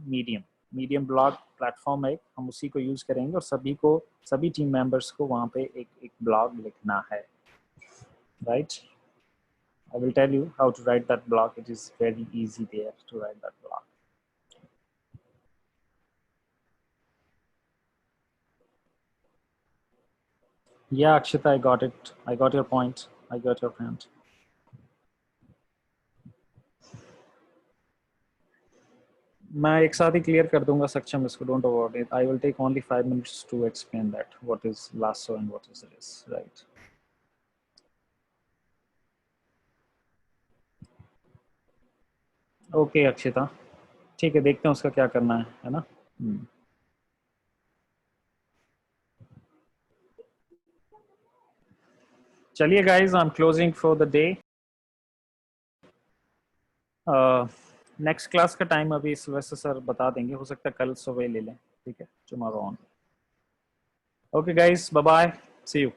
medium blog platform है, हम उसी को यूज करेंगे और सभी टीम मेंबर्स को वहाँ पे एक ब्लॉग लिखना है, right? I will tell you how to write that blog. It is very easy there to write that blog. Yeah, Akshita, I got it. I got your point. I got your point. मैं एक साथ ही क्लियर कर दूंगा सक्षम इसको, don't worry. I will take only 5 minutes to explain that what is lasso and what is this, right? Okay Akshita, ठीक है, देखते हैं उसका क्या करना है ना? चलिए guys, I am closing for the day. Next class का टाइम अभी सिल्वेस्टर सर बता देंगे, हो सकता है कल सुबह ले लें, ठीक है? Tomorrow on. Okay guys, bye bye, see you.